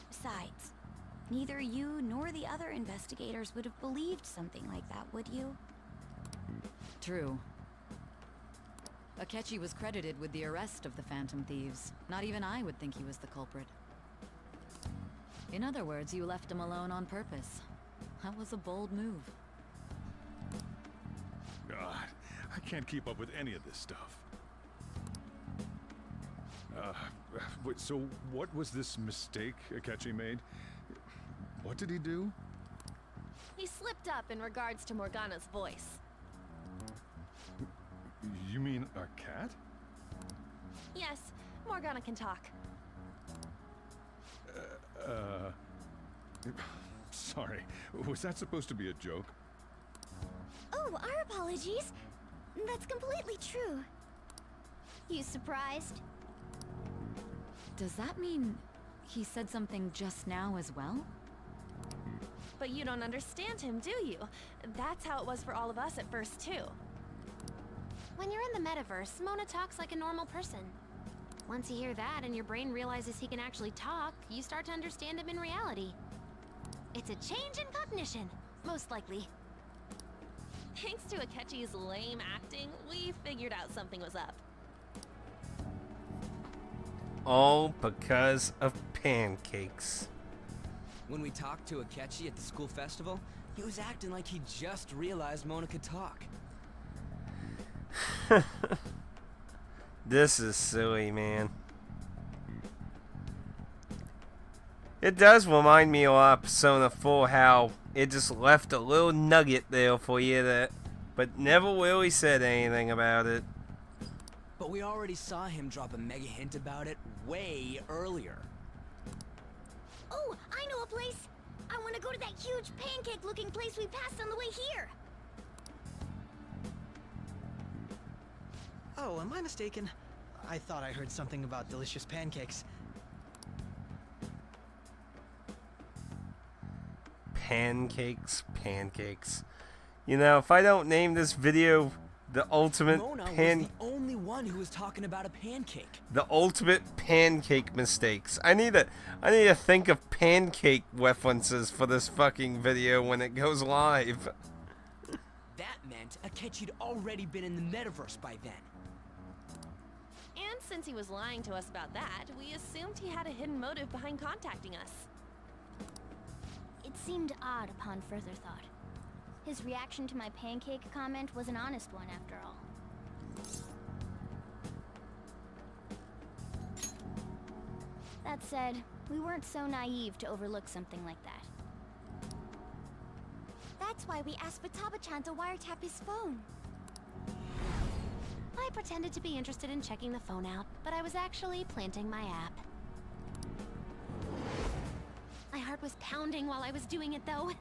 Besides, neither you nor the other investigators would have believed something like that, would you? True. Akechi was credited with the arrest of the Phantom Thieves. Not even I would think he was the culprit. In other words, you left him alone on purpose. That was a bold move. God, I can't keep up with any of this stuff. Wait, so what was this mistake Akechi made? What did he do? He slipped up in regards to Morgana's voice. You mean our cat? Yes, Morgana can talk. Sorry. Was that supposed to be a joke? Oh, our apologies. That's completely true. You surprised? Does that mean he said something just now as well? But you don't understand him, do you? That's how it was for all of us at first, too. When you're in the metaverse, Mona talks like a normal person. Once you hear that and your brain realizes he can actually talk, you start to understand him in reality. It's a change in cognition, most likely. Thanks to Akechi's lame acting, we figured out something was up. All because of pancakes. When we talked to Akechi at the school festival, he was acting like he just realized Mona could talk. This is silly, man. It does remind me a lot of Persona 4, how it just left a little nugget there for you that, but never really said anything about it. But we already saw him drop a mega hint about it way earlier. Oh, I know a place! I want to go to that huge pancake-looking place we passed on the way here! Oh, am I mistaken? I thought I heard something about delicious pancakes. Pancakes, pancakes. You know, if I don't name this video the ultimate Mona was the only one who was talking about a pancake. The ultimate pancake mistakes. I need to think of pancake references for this fucking video when it goes live. That meant Akechi'd already been in the metaverse by then. And since he was lying to us about that, we assumed he had a hidden motive behind contacting us. It seemed odd upon further thought. His reaction to my pancake comment was an honest one, after all. That said, we weren't so naive to overlook something like that. That's why we asked Futaba-chan to wiretap his phone. I pretended to be interested in checking the phone out, but I was actually planting my app. My heart was pounding while I was doing it, though.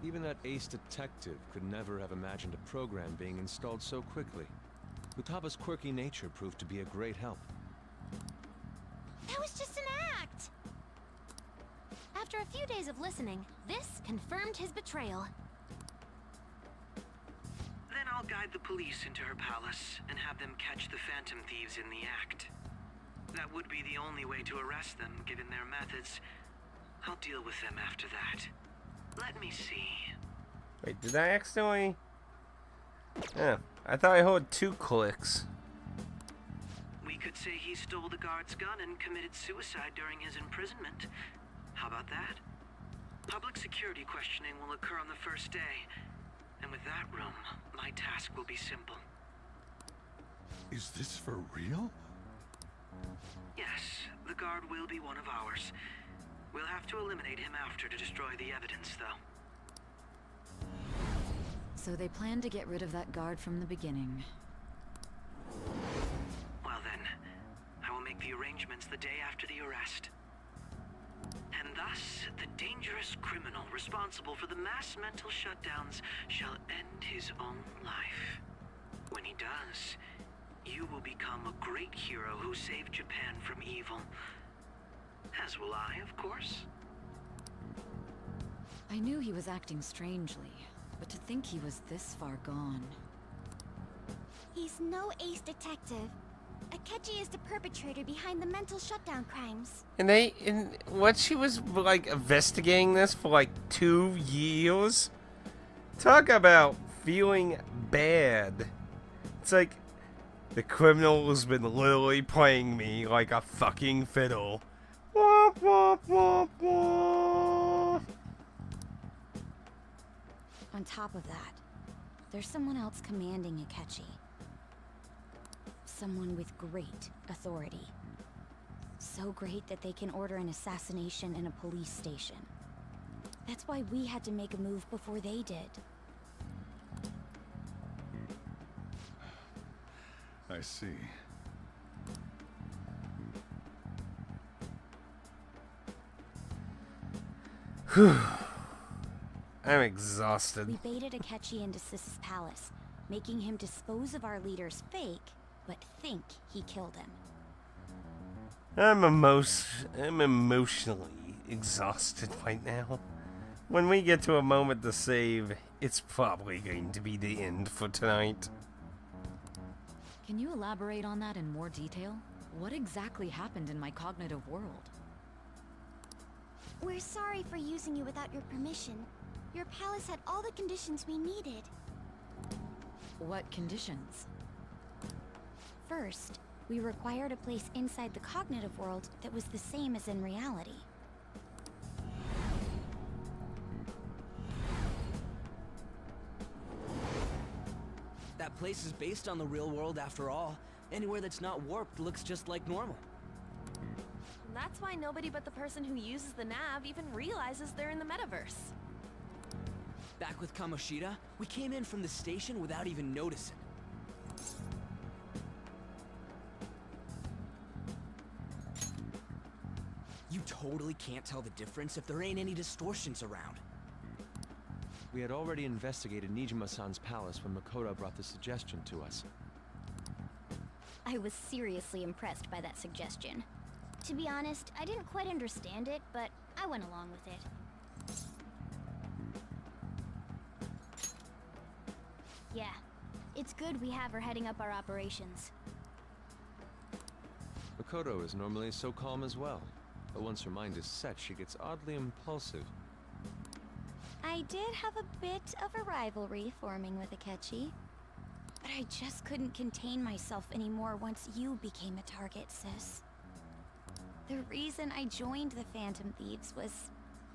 Even that ace detective could never have imagined a program being installed so quickly. Futaba's quirky nature proved to be a great help. That was just an act! After a few days of listening, this confirmed his betrayal. Then I'll guide the police into her palace and have them catch the Phantom Thieves in the act. That would be the only way to arrest them, given their methods. I'll deal with them after that. Let me see. Wait, did I accidentally? Yeah, I thought I heard 2 clicks. We could say he stole the guard's gun and committed suicide during his imprisonment. How about that? Public security questioning will occur on the first day. And with that room, my task will be simple. Is this for real? Yes, the guard will be one of ours. We'll have to eliminate him after to destroy the evidence, though. So they planned to get rid of that guard from the beginning. Well then, I will make the arrangements the day after the arrest. And thus, the dangerous criminal responsible for the mass mental shutdowns shall end his own life. When he does, you will become a great hero who saved Japan from evil. As will I, of course. I knew he was acting strangely, but to think he was this far gone. He's no ace detective. Akechi is the perpetrator behind the mental shutdown crimes. And what she was like investigating this for like 2 years? Talk about feeling bad. It's like the criminal has been literally playing me like a fucking fiddle. Wah, wah, wah, wah. On top of that, there's someone else commanding Atticusmj. Someone with great authority. So great that they can order an assassination in a police station. That's why we had to make a move before they did. I see. Whew. I'm exhausted. We baited Atticusmj into Sis's palace, making him dispose of our leader's fake, but think he killed him. I'm emotionally exhausted right now. When we get to a moment to save, it's probably going to be the end for tonight. Can you elaborate on that in more detail? What exactly happened in my cognitive world? We're sorry for using you without your permission. Your palace had all the conditions we needed. What conditions? First, we required a place inside the cognitive world that was the same as in reality. That place is based on the real world after all. Anywhere that's not warped looks just like normal. That's why nobody but the person who uses the nav even realizes they're in the metaverse. Back with Kamoshida, we came in from the station without even noticing. You totally can't tell the difference if there ain't any distortions around. We had already investigated Nijima-san's palace when Makoto brought the suggestion to us. I was seriously impressed by that suggestion. To be honest, I didn't quite understand it, but I went along with it. Yeah, it's good we have her heading up our operations. Makoto is normally so calm as well, but once her mind is set, she gets oddly impulsive. I did have a bit of a rivalry forming with Atticusmj, but I just couldn't contain myself anymore once you became a target, sis. The reason I joined the Phantom Thieves was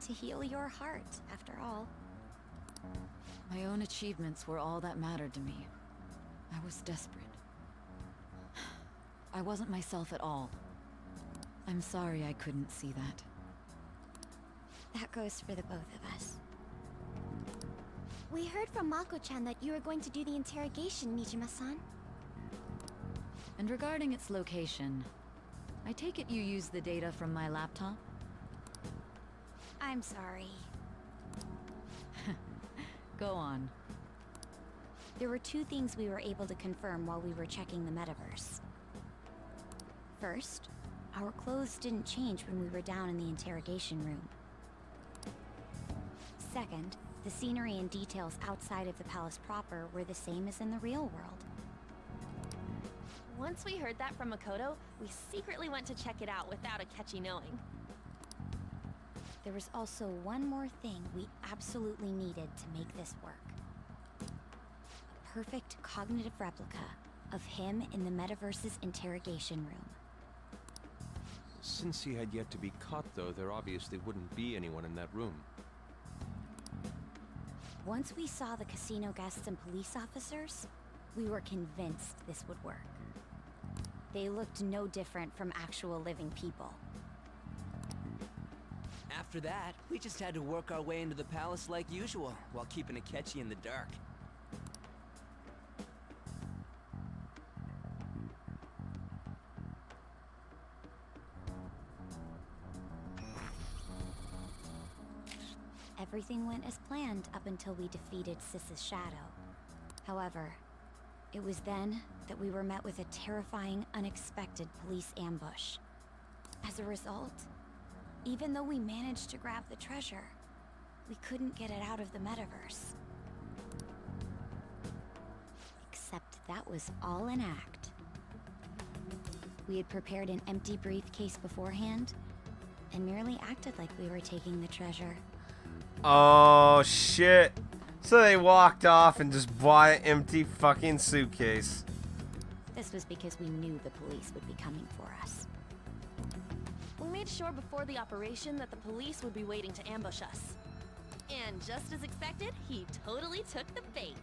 to heal your heart, after all. My own achievements were all that mattered to me. I was desperate. I wasn't myself at all. I'm sorry I couldn't see that. That goes for the both of us. We heard from Mako-chan that you were going to do the interrogation, Nijima-san. And regarding its location, I take it you used the data from my laptop? I'm sorry. Go on. There were two things we were able to confirm while we were checking the metaverse. First, our clothes didn't change when we were down in the interrogation room. Second, the scenery and details outside of the palace proper were the same as in the real world. Once we heard that from Makoto, we secretly went to check it out without Atticusmj knowing. There was also one more thing we absolutely needed to make this work. A perfect cognitive replica of him in the metaverse's interrogation room. Since he had yet to be caught, though, there obviously wouldn't be anyone in that room. Once we saw the casino guests and police officers, we were convinced this would work. They looked no different from actual living people. After that, we just had to work our way into the palace like usual, while keeping Atticusmj in the dark. Everything went as planned up until we defeated Sis's shadow. However, it was then that we were met with a terrifying, unexpected police ambush. As a result, even though we managed to grab the treasure, we couldn't get it out of the metaverse. Except that was all an act. We had prepared an empty briefcase beforehand, and merely acted like we were taking the treasure. Oh shit. So they walked off and just bought an empty fucking suitcase. This was because we knew the police would be coming for us. We made sure before the operation that the police would be waiting to ambush us. And just as expected, he totally took the bait.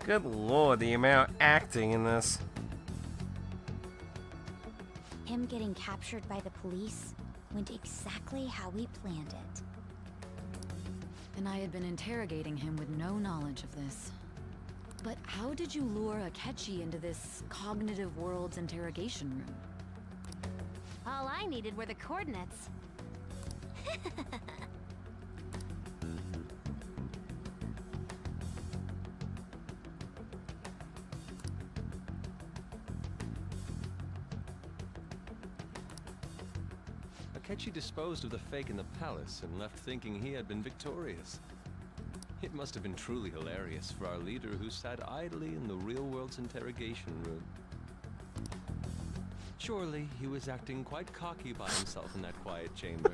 Good lord, the amount of acting in this. Him getting captured by the police went exactly how we planned it. And I had been interrogating him with no knowledge of this. But how did you lure Akechi into this cognitive world's interrogation room? All I needed were the coordinates. Akechi disposed of the fake in the palace and left thinking he had been victorious. It must have been truly hilarious for our leader who sat idly in the real world's interrogation room. Surely he was acting quite cocky by himself in that quiet chamber.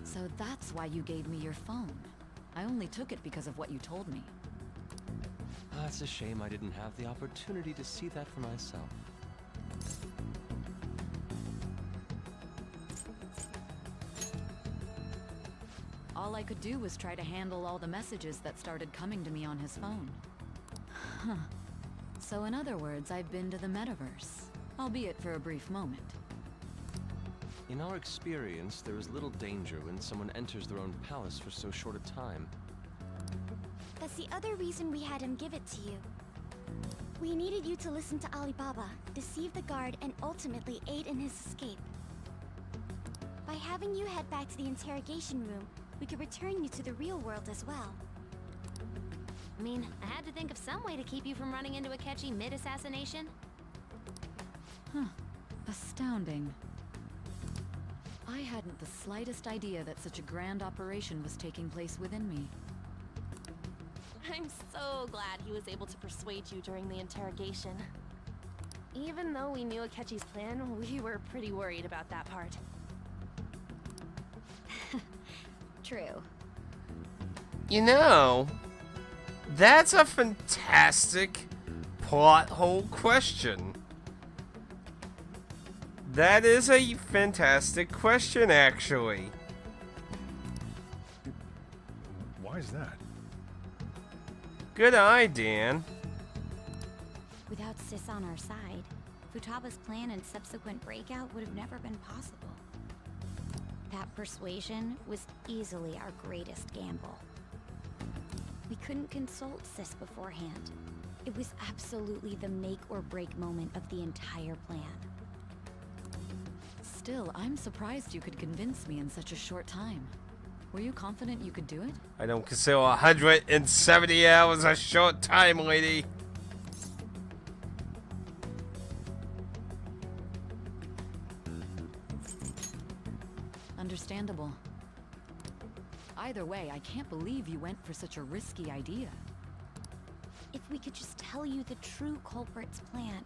So that's why you gave me your phone. I only took it because of what you told me. It's a shame I didn't have the opportunity to see that for myself. All I could do was try to handle all the messages that started coming to me on his phone. Huh. So in other words, I've been to the metaverse, albeit for a brief moment. In our experience, there is little danger when someone enters their own palace for so short a time. That's the other reason we had him give it to you. We needed you to listen to Alibaba, deceive the guard, and ultimately aid in his escape. By having you head back to the interrogation room, we could return you to the real world as well. I mean, I had to think of some way to keep you from running into Akechi mid-assassination. Huh. Astounding. I hadn't the slightest idea that such a grand operation was taking place within me. I'm so glad he was able to persuade you during the interrogation. Even though we knew Akechi's plan, we were pretty worried about that part. True. You know, that's a fantastic plot hole question. That is a fantastic question, actually. Why is that? Good eye, Dan. Without Sis on our side, Futaba's plan and subsequent breakout would have never been possible. That persuasion was easily our greatest gamble. We couldn't consult Sis beforehand. It was absolutely the make or break moment of the entire plan. Still, I'm surprised you could convince me in such a short time. Were you confident you could do it? I don't consider 170 hours a short time, lady. Understandable. Either way, I can't believe you went for such a risky idea. If we could just tell you the true culprit's plan,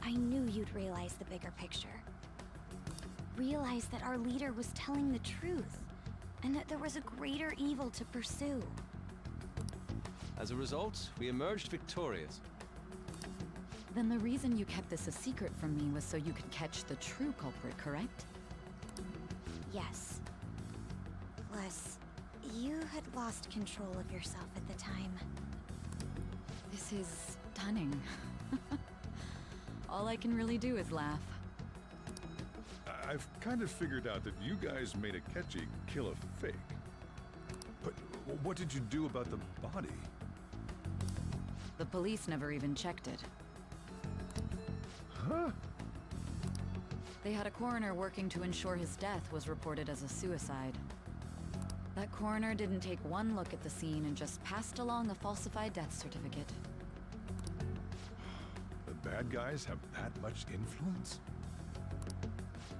I knew you'd realize the bigger picture. Realize that our leader was telling the truth, and that there was a greater evil to pursue. As a result, we emerged victorious. Then the reason you kept this a secret from me was so you could catch the true culprit, correct? Yes. Plus, you had lost control of yourself at the time. This is stunning. All I can really do is laugh. I've kind of figured out that you guys made Akechi kill a fake. But what did you do about the body? The police never even checked it. Huh? They had a coroner working to ensure his death was reported as a suicide. That coroner didn't take one look at the scene and just passed along a falsified death certificate. The bad guys have that much influence?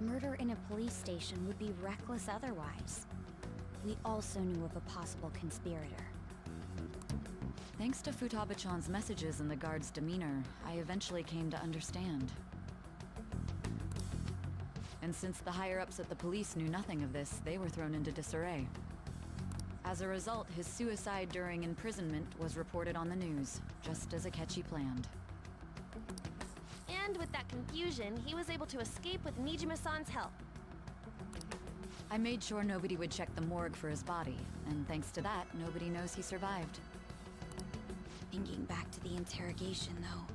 Murder in a police station would be reckless otherwise. We also knew of a possible conspirator. Thanks to Futaba-chan's messages and the guard's demeanor, I eventually came to understand. And since the higher-ups at the police knew nothing of this, they were thrown into disarray. As a result, his suicide during imprisonment was reported on the news, just as Akechi planned. And with that confusion, he was able to escape with Nijima-san's help. I made sure nobody would check the morgue for his body, and thanks to that, nobody knows he survived. Thinking back to the interrogation, though,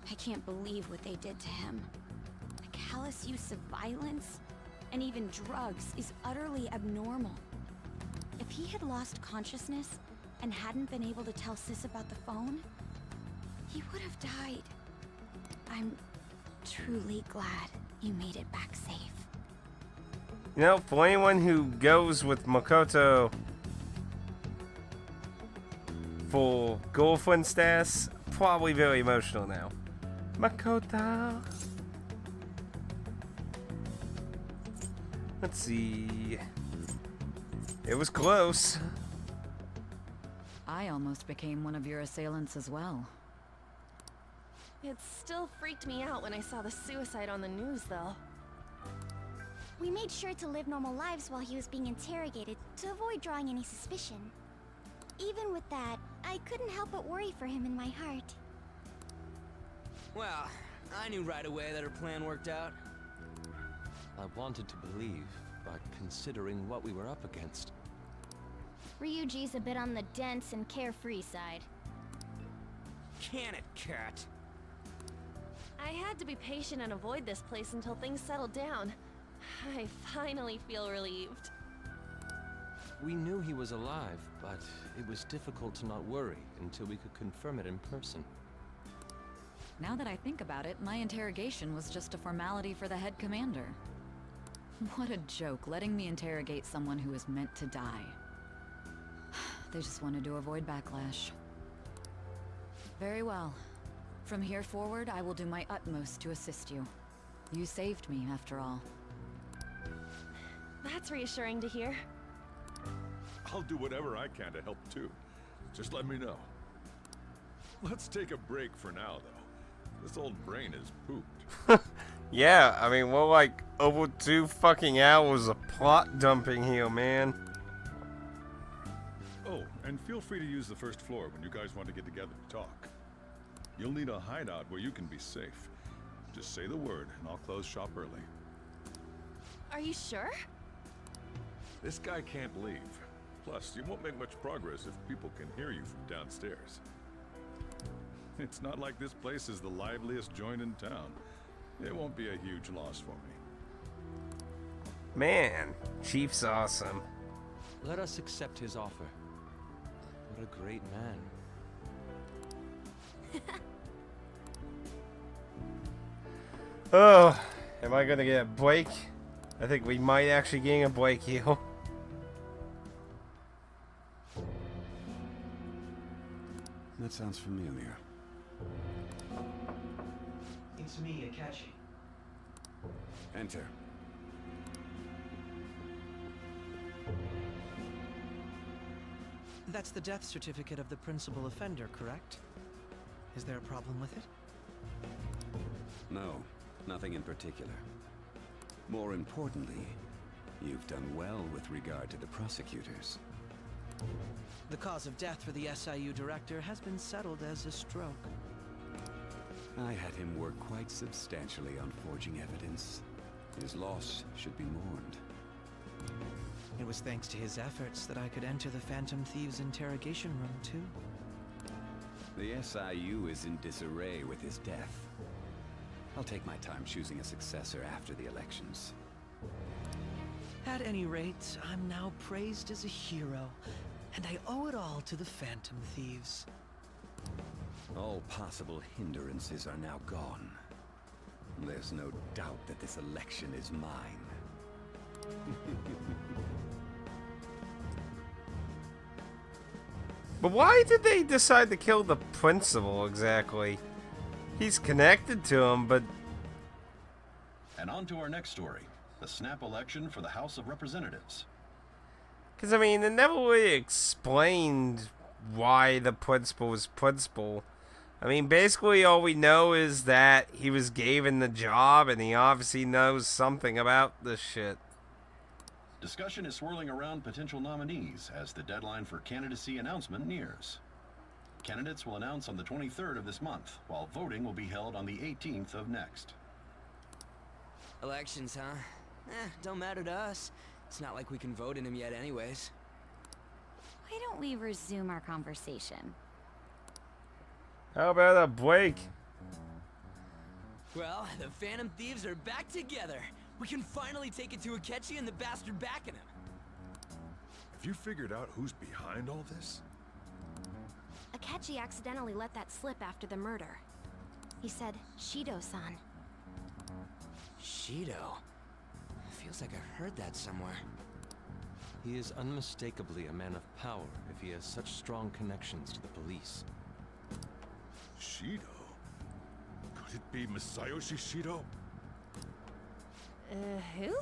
I can't believe what they did to him. The callous use of violence, and even drugs, is utterly abnormal. If he had lost consciousness and hadn't been able to tell Sis about the phone, he would have died. I'm truly glad you made it back safe. You know, for anyone who goes with Makoto for girlfriend status, probably very emotional now. Makoto. Let's see. It was close. I almost became one of your assailants as well. It still freaked me out when I saw the suicide on the news, though. We made sure to live normal lives while he was being interrogated to avoid drawing any suspicion. Even with that, I couldn't help but worry for him in my heart. Well, I knew right away that her plan worked out. I wanted to believe, but considering what we were up against. Ryuji's a bit on the dense and carefree side. Can it, cat? I had to be patient and avoid this place until things settled down. I finally feel relieved. We knew he was alive, but it was difficult to not worry until we could confirm it in person. Now that I think about it, my interrogation was just a formality for the head commander. What a joke, letting me interrogate someone who was meant to die. They just wanted to avoid backlash. Very well. From here forward, I will do my utmost to assist you. You saved me, after all. That's reassuring to hear. I'll do whatever I can to help too. Just let me know. Let's take a break for now, though. This old brain is pooped. Yeah, I mean, we're like over 2 fucking hours of plot dumping here, man. Oh, and feel free to use the first floor when you guys want to get together to talk. You'll need a hideout where you can be safe. Just say the word, and I'll close shop early. Are you sure? This guy can't leave. Plus, you won't make much progress if people can hear you from downstairs. It's not like this place is the liveliest joint in town. It won't be a huge loss for me. Man, Chief's awesome. Let us accept his offer. What a great man. Oh, am I gonna get a break? I think we might actually get a break here. That sounds familiar. It's me, Akechi. Enter. That's the death certificate of the principal offender, correct? Is there a problem with it? No, nothing in particular. More importantly, you've done well with regard to the prosecutors. The cause of death for the SIU director has been settled as a stroke. I had him work quite substantially on forging evidence. His loss should be mourned. It was thanks to his efforts that I could enter the Phantom Thieves' interrogation room, too. The SIU is in disarray with his death. I'll take my time choosing a successor after the elections. At any rate, I'm now praised as a hero, and I owe it all to the Phantom Thieves. All possible hindrances are now gone. There's no doubt that this election is mine. But why did they decide to kill the principal exactly? He's connected to him, but... And on to our next story. The snap election for the House of Representatives. Because, I mean, it never really explained why the principal was principal. I mean, basically all we know is that he was given the job and he obviously knows something about this shit. Discussion is swirling around potential nominees as the deadline for candidacy announcement nears. Candidates will announce on the 23rd of this month, while voting will be held on the 18th of next. Elections, huh? Don't matter to us. It's not like we can vote in them yet anyways. Why don't we resume our conversation? How about a break? Well, the Phantom Thieves are back together. We can finally take it to Atticusmj and the bastard backing him. Have you figured out who's behind all this? Atticusmj accidentally let that slip after the murder. He said, Shido-san. Shido? Feels like I've heard that somewhere. He is unmistakably a man of power if he has such strong connections to the police. Shido? Could it be Masayoshi Shido? Who?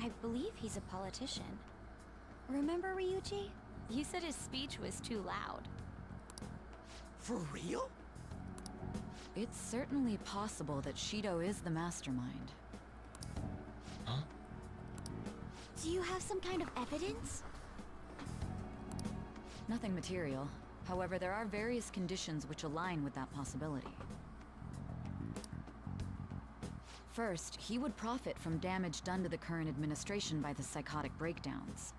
I believe he's a politician. Remember, Ryuji? You said his speech was too loud. For real? It's certainly possible that Shido is the mastermind. Huh? Do you have some kind of evidence? Nothing material. However, there are various conditions which align with that possibility. First, he would profit from damage done to the current administration by the psychotic breakdowns.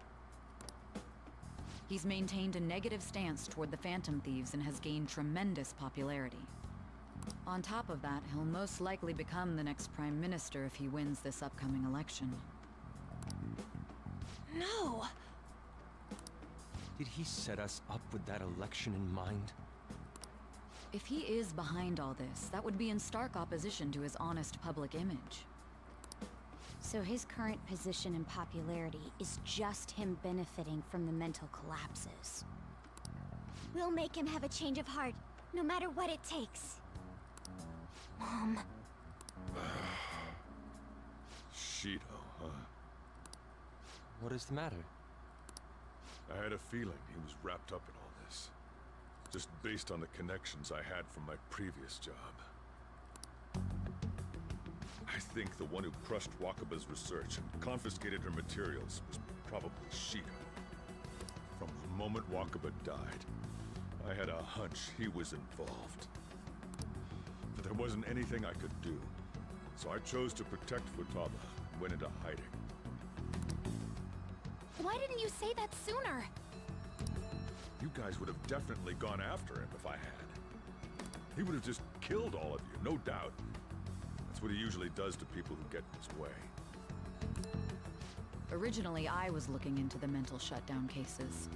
He's maintained a negative stance toward the Phantom Thieves and has gained tremendous popularity. On top of that, he'll most likely become the next Prime Minister if he wins this upcoming election. No! Did he set us up with that election in mind? If he is behind all this, that would be in stark opposition to his honest public image. So his current position and popularity is just him benefiting from the mental collapses. We'll make him have a change of heart, no matter what it takes. Mom. Shido, huh? What is the matter? I had a feeling he was wrapped up in all this. Just based on the connections I had from my previous job. I think the one who crushed Wakaba's research and confiscated her materials was probably Shido. From the moment Wakaba died, I had a hunch he was involved. But there wasn't anything I could do, so I chose to protect Futaba and went into hiding. Why didn't you say that sooner? You guys would have definitely gone after him if I had. He would have just killed all of you, no doubt. That's what he usually does to people who get in his way. Originally, I was looking into the mental shutdown cases.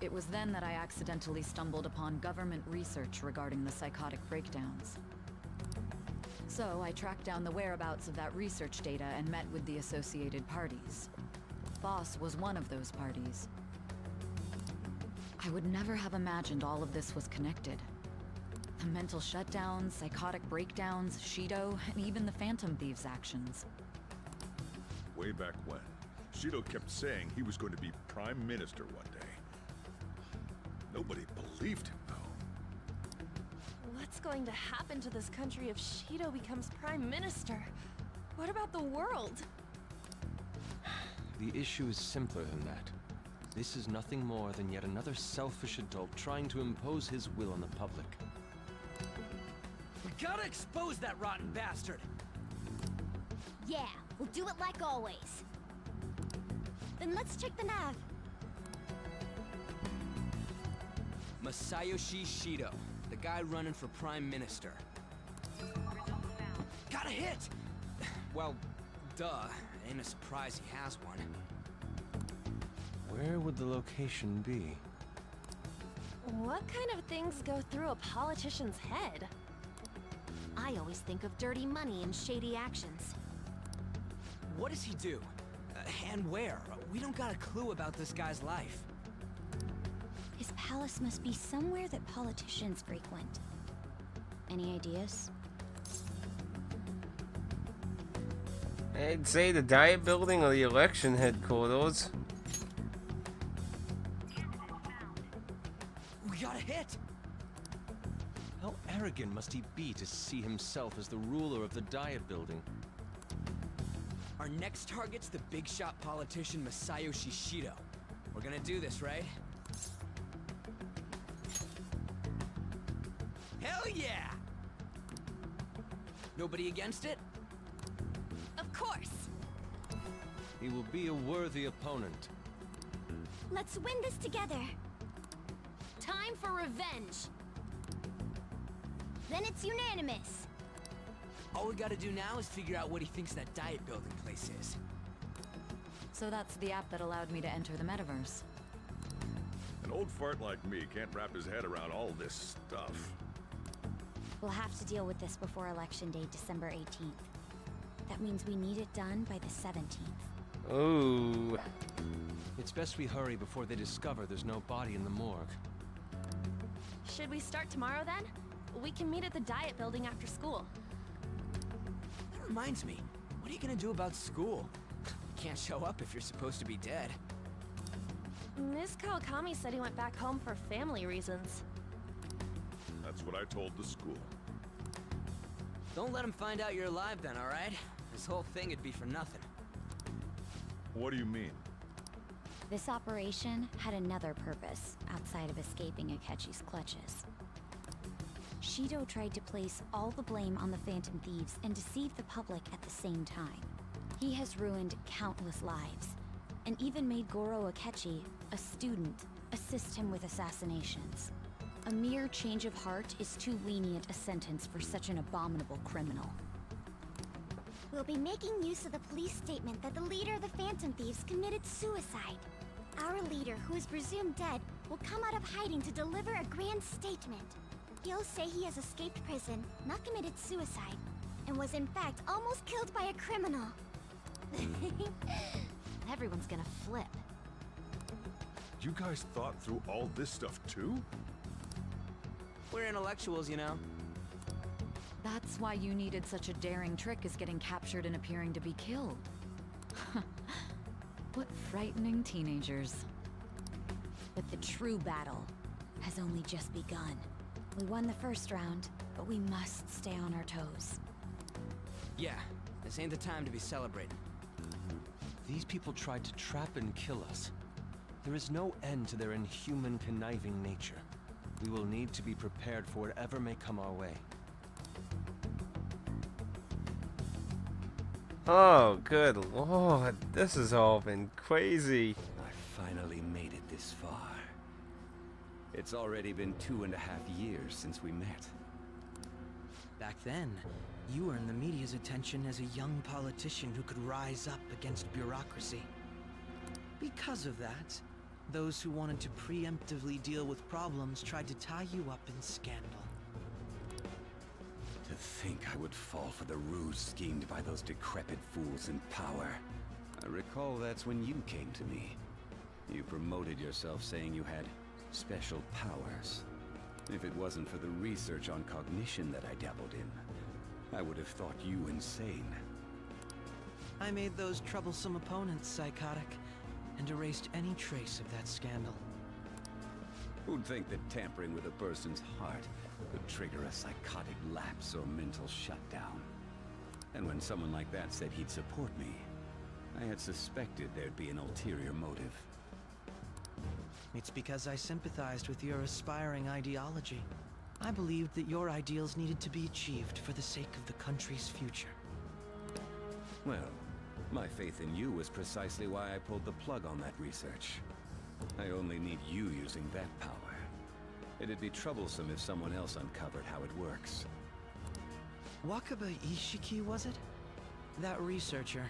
It was then that I accidentally stumbled upon government research regarding the psychotic breakdowns. So I tracked down the whereabouts of that research data and met with the associated parties. Boss was one of those parties. I would never have imagined all of this was connected. The mental shutdowns, psychotic breakdowns, Shido, and even the Phantom Thieves' actions. Way back when, Shido kept saying he was going to be Prime Minister one day. Nobody believed him, though. What's going to happen to this country if Shido becomes Prime Minister? What about the world? The issue is simpler than that. This is nothing more than yet another selfish adult trying to impose his will on the public. We gotta expose that rotten bastard! Yeah, we'll do it like always. Then let's check the nav. Masayoshi Shido, the guy running for Prime Minister. Got a hit! Well, duh. Ain't a surprise he has one. Where would the location be? What kind of things go through a politician's head? I always think of dirty money and shady actions. What does he do? And where? We don't got a clue about this guy's life. His palace must be somewhere that politicians frequent. Any ideas? I'd say the Diet Building or the election headquarters. We got a hit! arrogant must he be to see himself as the ruler of the Diet Building? Our next target's the big shot politician Masayoshi Shido. We're gonna do this, right? Hell yeah! Nobody against it? Of course! He will be a worthy opponent. Let's win this together. Time for revenge. Then it's unanimous. All we gotta do now is figure out what he thinks that Diet Building place is. So that's the app that allowed me to enter the metaverse. An old fart like me can't wrap his head around all this stuff. We'll have to deal with this before Election Day, December 18th. That means we need it done by the 17th. Ooh. It's best we hurry before they discover there's no body in the morgue. Should we start tomorrow then? We can meet at the Diet Building after school. That reminds me, what are you gonna do about school? You can't show up if you're supposed to be dead. Ms. Kawakami said he went back home for family reasons. That's what I told the school. Don't let him find out you're alive then, alright? This whole thing would be for nothing. What do you mean? This operation had another purpose outside of escaping Akechi's clutches. Shido tried to place all the blame on the Phantom Thieves and deceive the public at the same time. He has ruined countless lives, and even made Goro Akechi, a student, assist him with assassinations. A mere change of heart is too lenient a sentence for such an abominable criminal. We'll be making use of the police statement that the leader of the Phantom Thieves committed suicide. Our leader, who is presumed dead, will come out of hiding to deliver a grand statement. He'll say he has escaped prison, not committed suicide, and was in fact almost killed by a criminal. Everyone's gonna flip. You guys thought through all this stuff too? We're intellectuals, you know. That's why you needed such a daring trick as getting captured and appearing to be killed. What frightening teenagers. But the true battle has only just begun. We won the first round, but we must stay on our toes. Yeah, this ain't the time to be celebrating. These people tried to trap and kill us. There is no end to their inhuman, conniving nature. We will need to be prepared for whatever may come our way. Oh, good lord. This has all been crazy. I finally made it this far. It's already been 2.5 years since we met. Back then, you earned the media's attention as a young politician who could rise up against bureaucracy. Because of that, those who wanted to preemptively deal with problems tried to tie you up in scandal. To think I would fall for the ruse schemed by those decrepit fools in power. I recall that's when you came to me. You promoted yourself saying you had special powers. If it wasn't for the research on cognition that I dabbled in, I would have thought you insane. I made those troublesome opponents psychotic, and erased any trace of that scandal. Who'd think that tampering with a person's heart could trigger a psychotic lapse or mental shutdown? And when someone like that said he'd support me, I had suspected there'd be an ulterior motive. It's because I sympathized with your aspiring ideology. I believed that your ideals needed to be achieved for the sake of the country's future. Well, my faith in you was precisely why I pulled the plug on that research. I only need you using that power. It'd be troublesome if someone else uncovered how it works. Wakaba Ishiki, was it? That researcher.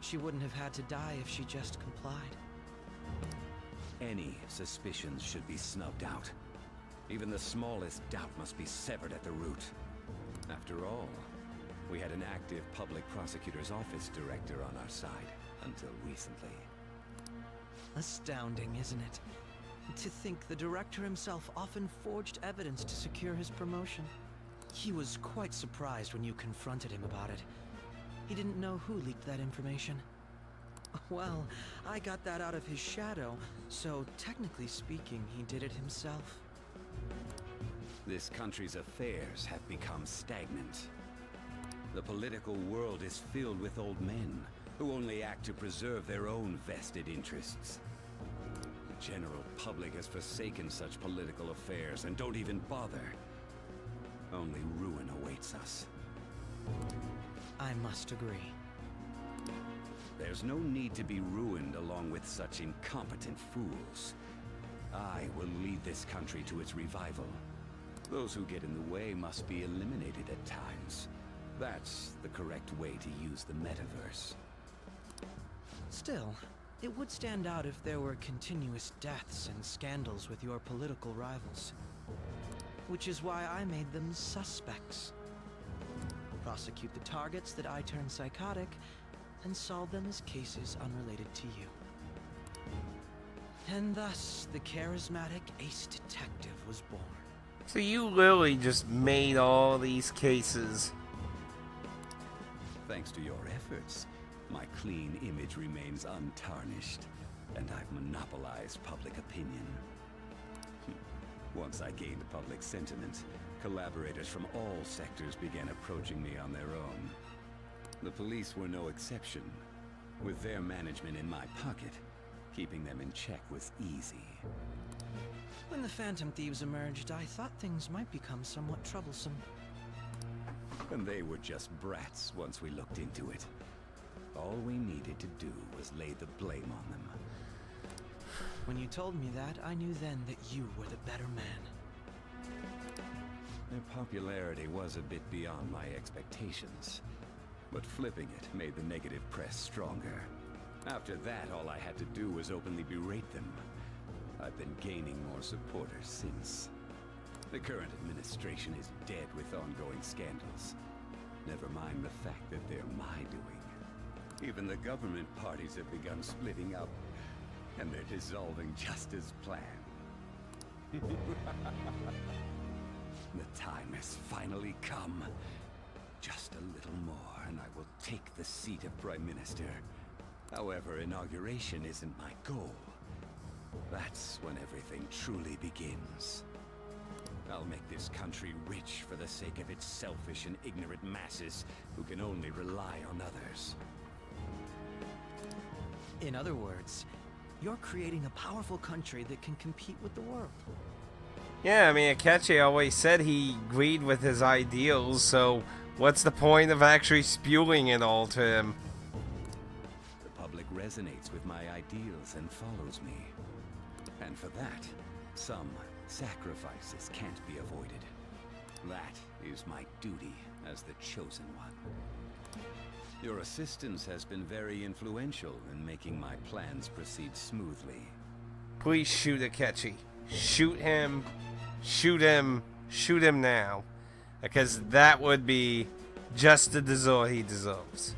She wouldn't have had to die if she just complied. Any suspicions should be snubbed out. Even the smallest doubt must be severed at the root. After all, we had an active public prosecutor's office director on our side, until recently. Astounding, isn't it? To think the director himself often forged evidence to secure his promotion. He was quite surprised when you confronted him about it. He didn't know who leaked that information. Well, I got that out of his shadow, so technically speaking, he did it himself. This country's affairs have become stagnant. The political world is filled with old men who only act to preserve their own vested interests. The general public has forsaken such political affairs and don't even bother. Only ruin awaits us. I must agree. There's no need to be ruined along with such incompetent fools. I will lead this country to its revival. Those who get in the way must be eliminated at times. That's the correct way to use the metaverse. Still, it would stand out if there were continuous deaths and scandals with your political rivals. Which is why I made them suspects. Prosecute the targets that I turn psychotic, and solve them as cases unrelated to you. And thus, the charismatic ace detective was born. So you literally just made all these cases. Thanks to your efforts, my clean image remains untarnished, and I've monopolized public opinion. Once I gained public sentiment, collaborators from all sectors began approaching me on their own. The police were no exception. With their management in my pocket, keeping them in check was easy. When the Phantom Thieves emerged, I thought things might become somewhat troublesome. And they were just brats once we looked into it. All we needed to do was lay the blame on them. When you told me that, I knew then that you were the better man. Their popularity was a bit beyond my expectations. But flipping it made the negative press stronger. After that, all I had to do was openly berate them. I've been gaining more supporters since. The current administration is dead with ongoing scandals. Never mind the fact that they're my doing. Even the government parties have begun splitting up, and they're dissolving just as planned. The time has finally come. Just a little more, and I will take the seat of Prime Minister. However, inauguration isn't my goal. That's when everything truly begins. I'll make this country rich for the sake of its selfish and ignorant masses who can only rely on others. In other words, you're creating a powerful country that can compete with the world. Yeah, I mean, Akechi always said he agreed with his ideals, so what's the point of actually spewing it all to him? The public resonates with my ideals and follows me. And for that, some sacrifices can't be avoided. That is my duty as the Chosen One. Your assistance has been very influential in making my plans proceed smoothly. Please shoot Akechi. Shoot him. Shoot him. Shoot him now. Because that would be just the dessert he deserves.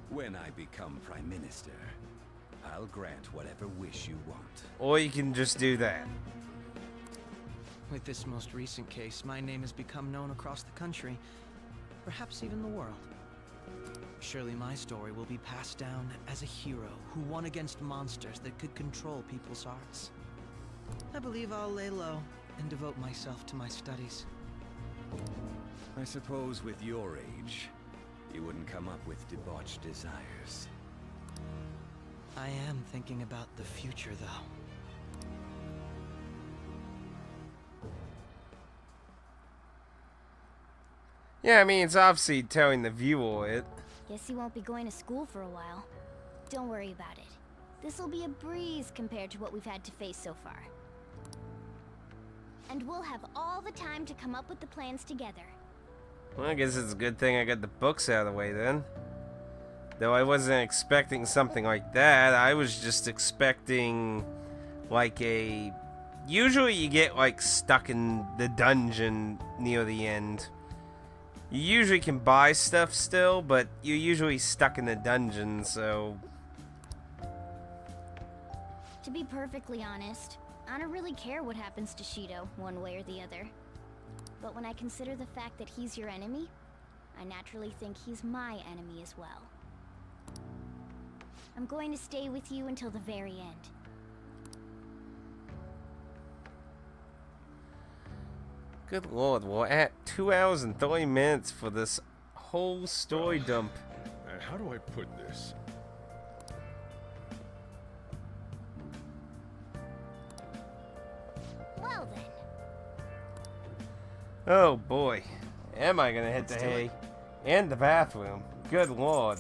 When I become Prime Minister, I'll grant whatever wish you want. Or you can just do that. With this most recent case, my name has become known across the country, perhaps even the world. Surely my story will be passed down as a hero who won against monsters that could control people's hearts. I believe I'll lay low and devote myself to my studies. I suppose with your age, you wouldn't come up with debauched desires. I am thinking about the future, though. Yeah, I mean, it's obviously telling the viewer it. Guess he won't be going to school for a while. Don't worry about it. This'll be a breeze compared to what we've had to face so far. And we'll have all the time to come up with the plans together. Well, I guess it's a good thing I got the books out of the way then. Though I wasn't expecting something like that. I was just expecting like a... Usually you get like stuck in the dungeon near the end. You usually can buy stuff still, but you're usually stuck in the dungeon, so... To be perfectly honest, I don't really care what happens to Shido, one way or the other. But when I consider the fact that he's your enemy, I naturally think he's my enemy as well. I'm going to stay with you until the very end. Good lord, we're at 2 hours and 30 minutes for this whole story dump. How do I put this? Well then. Oh boy. Am I gonna hit the hay? And the bathroom. Good lord.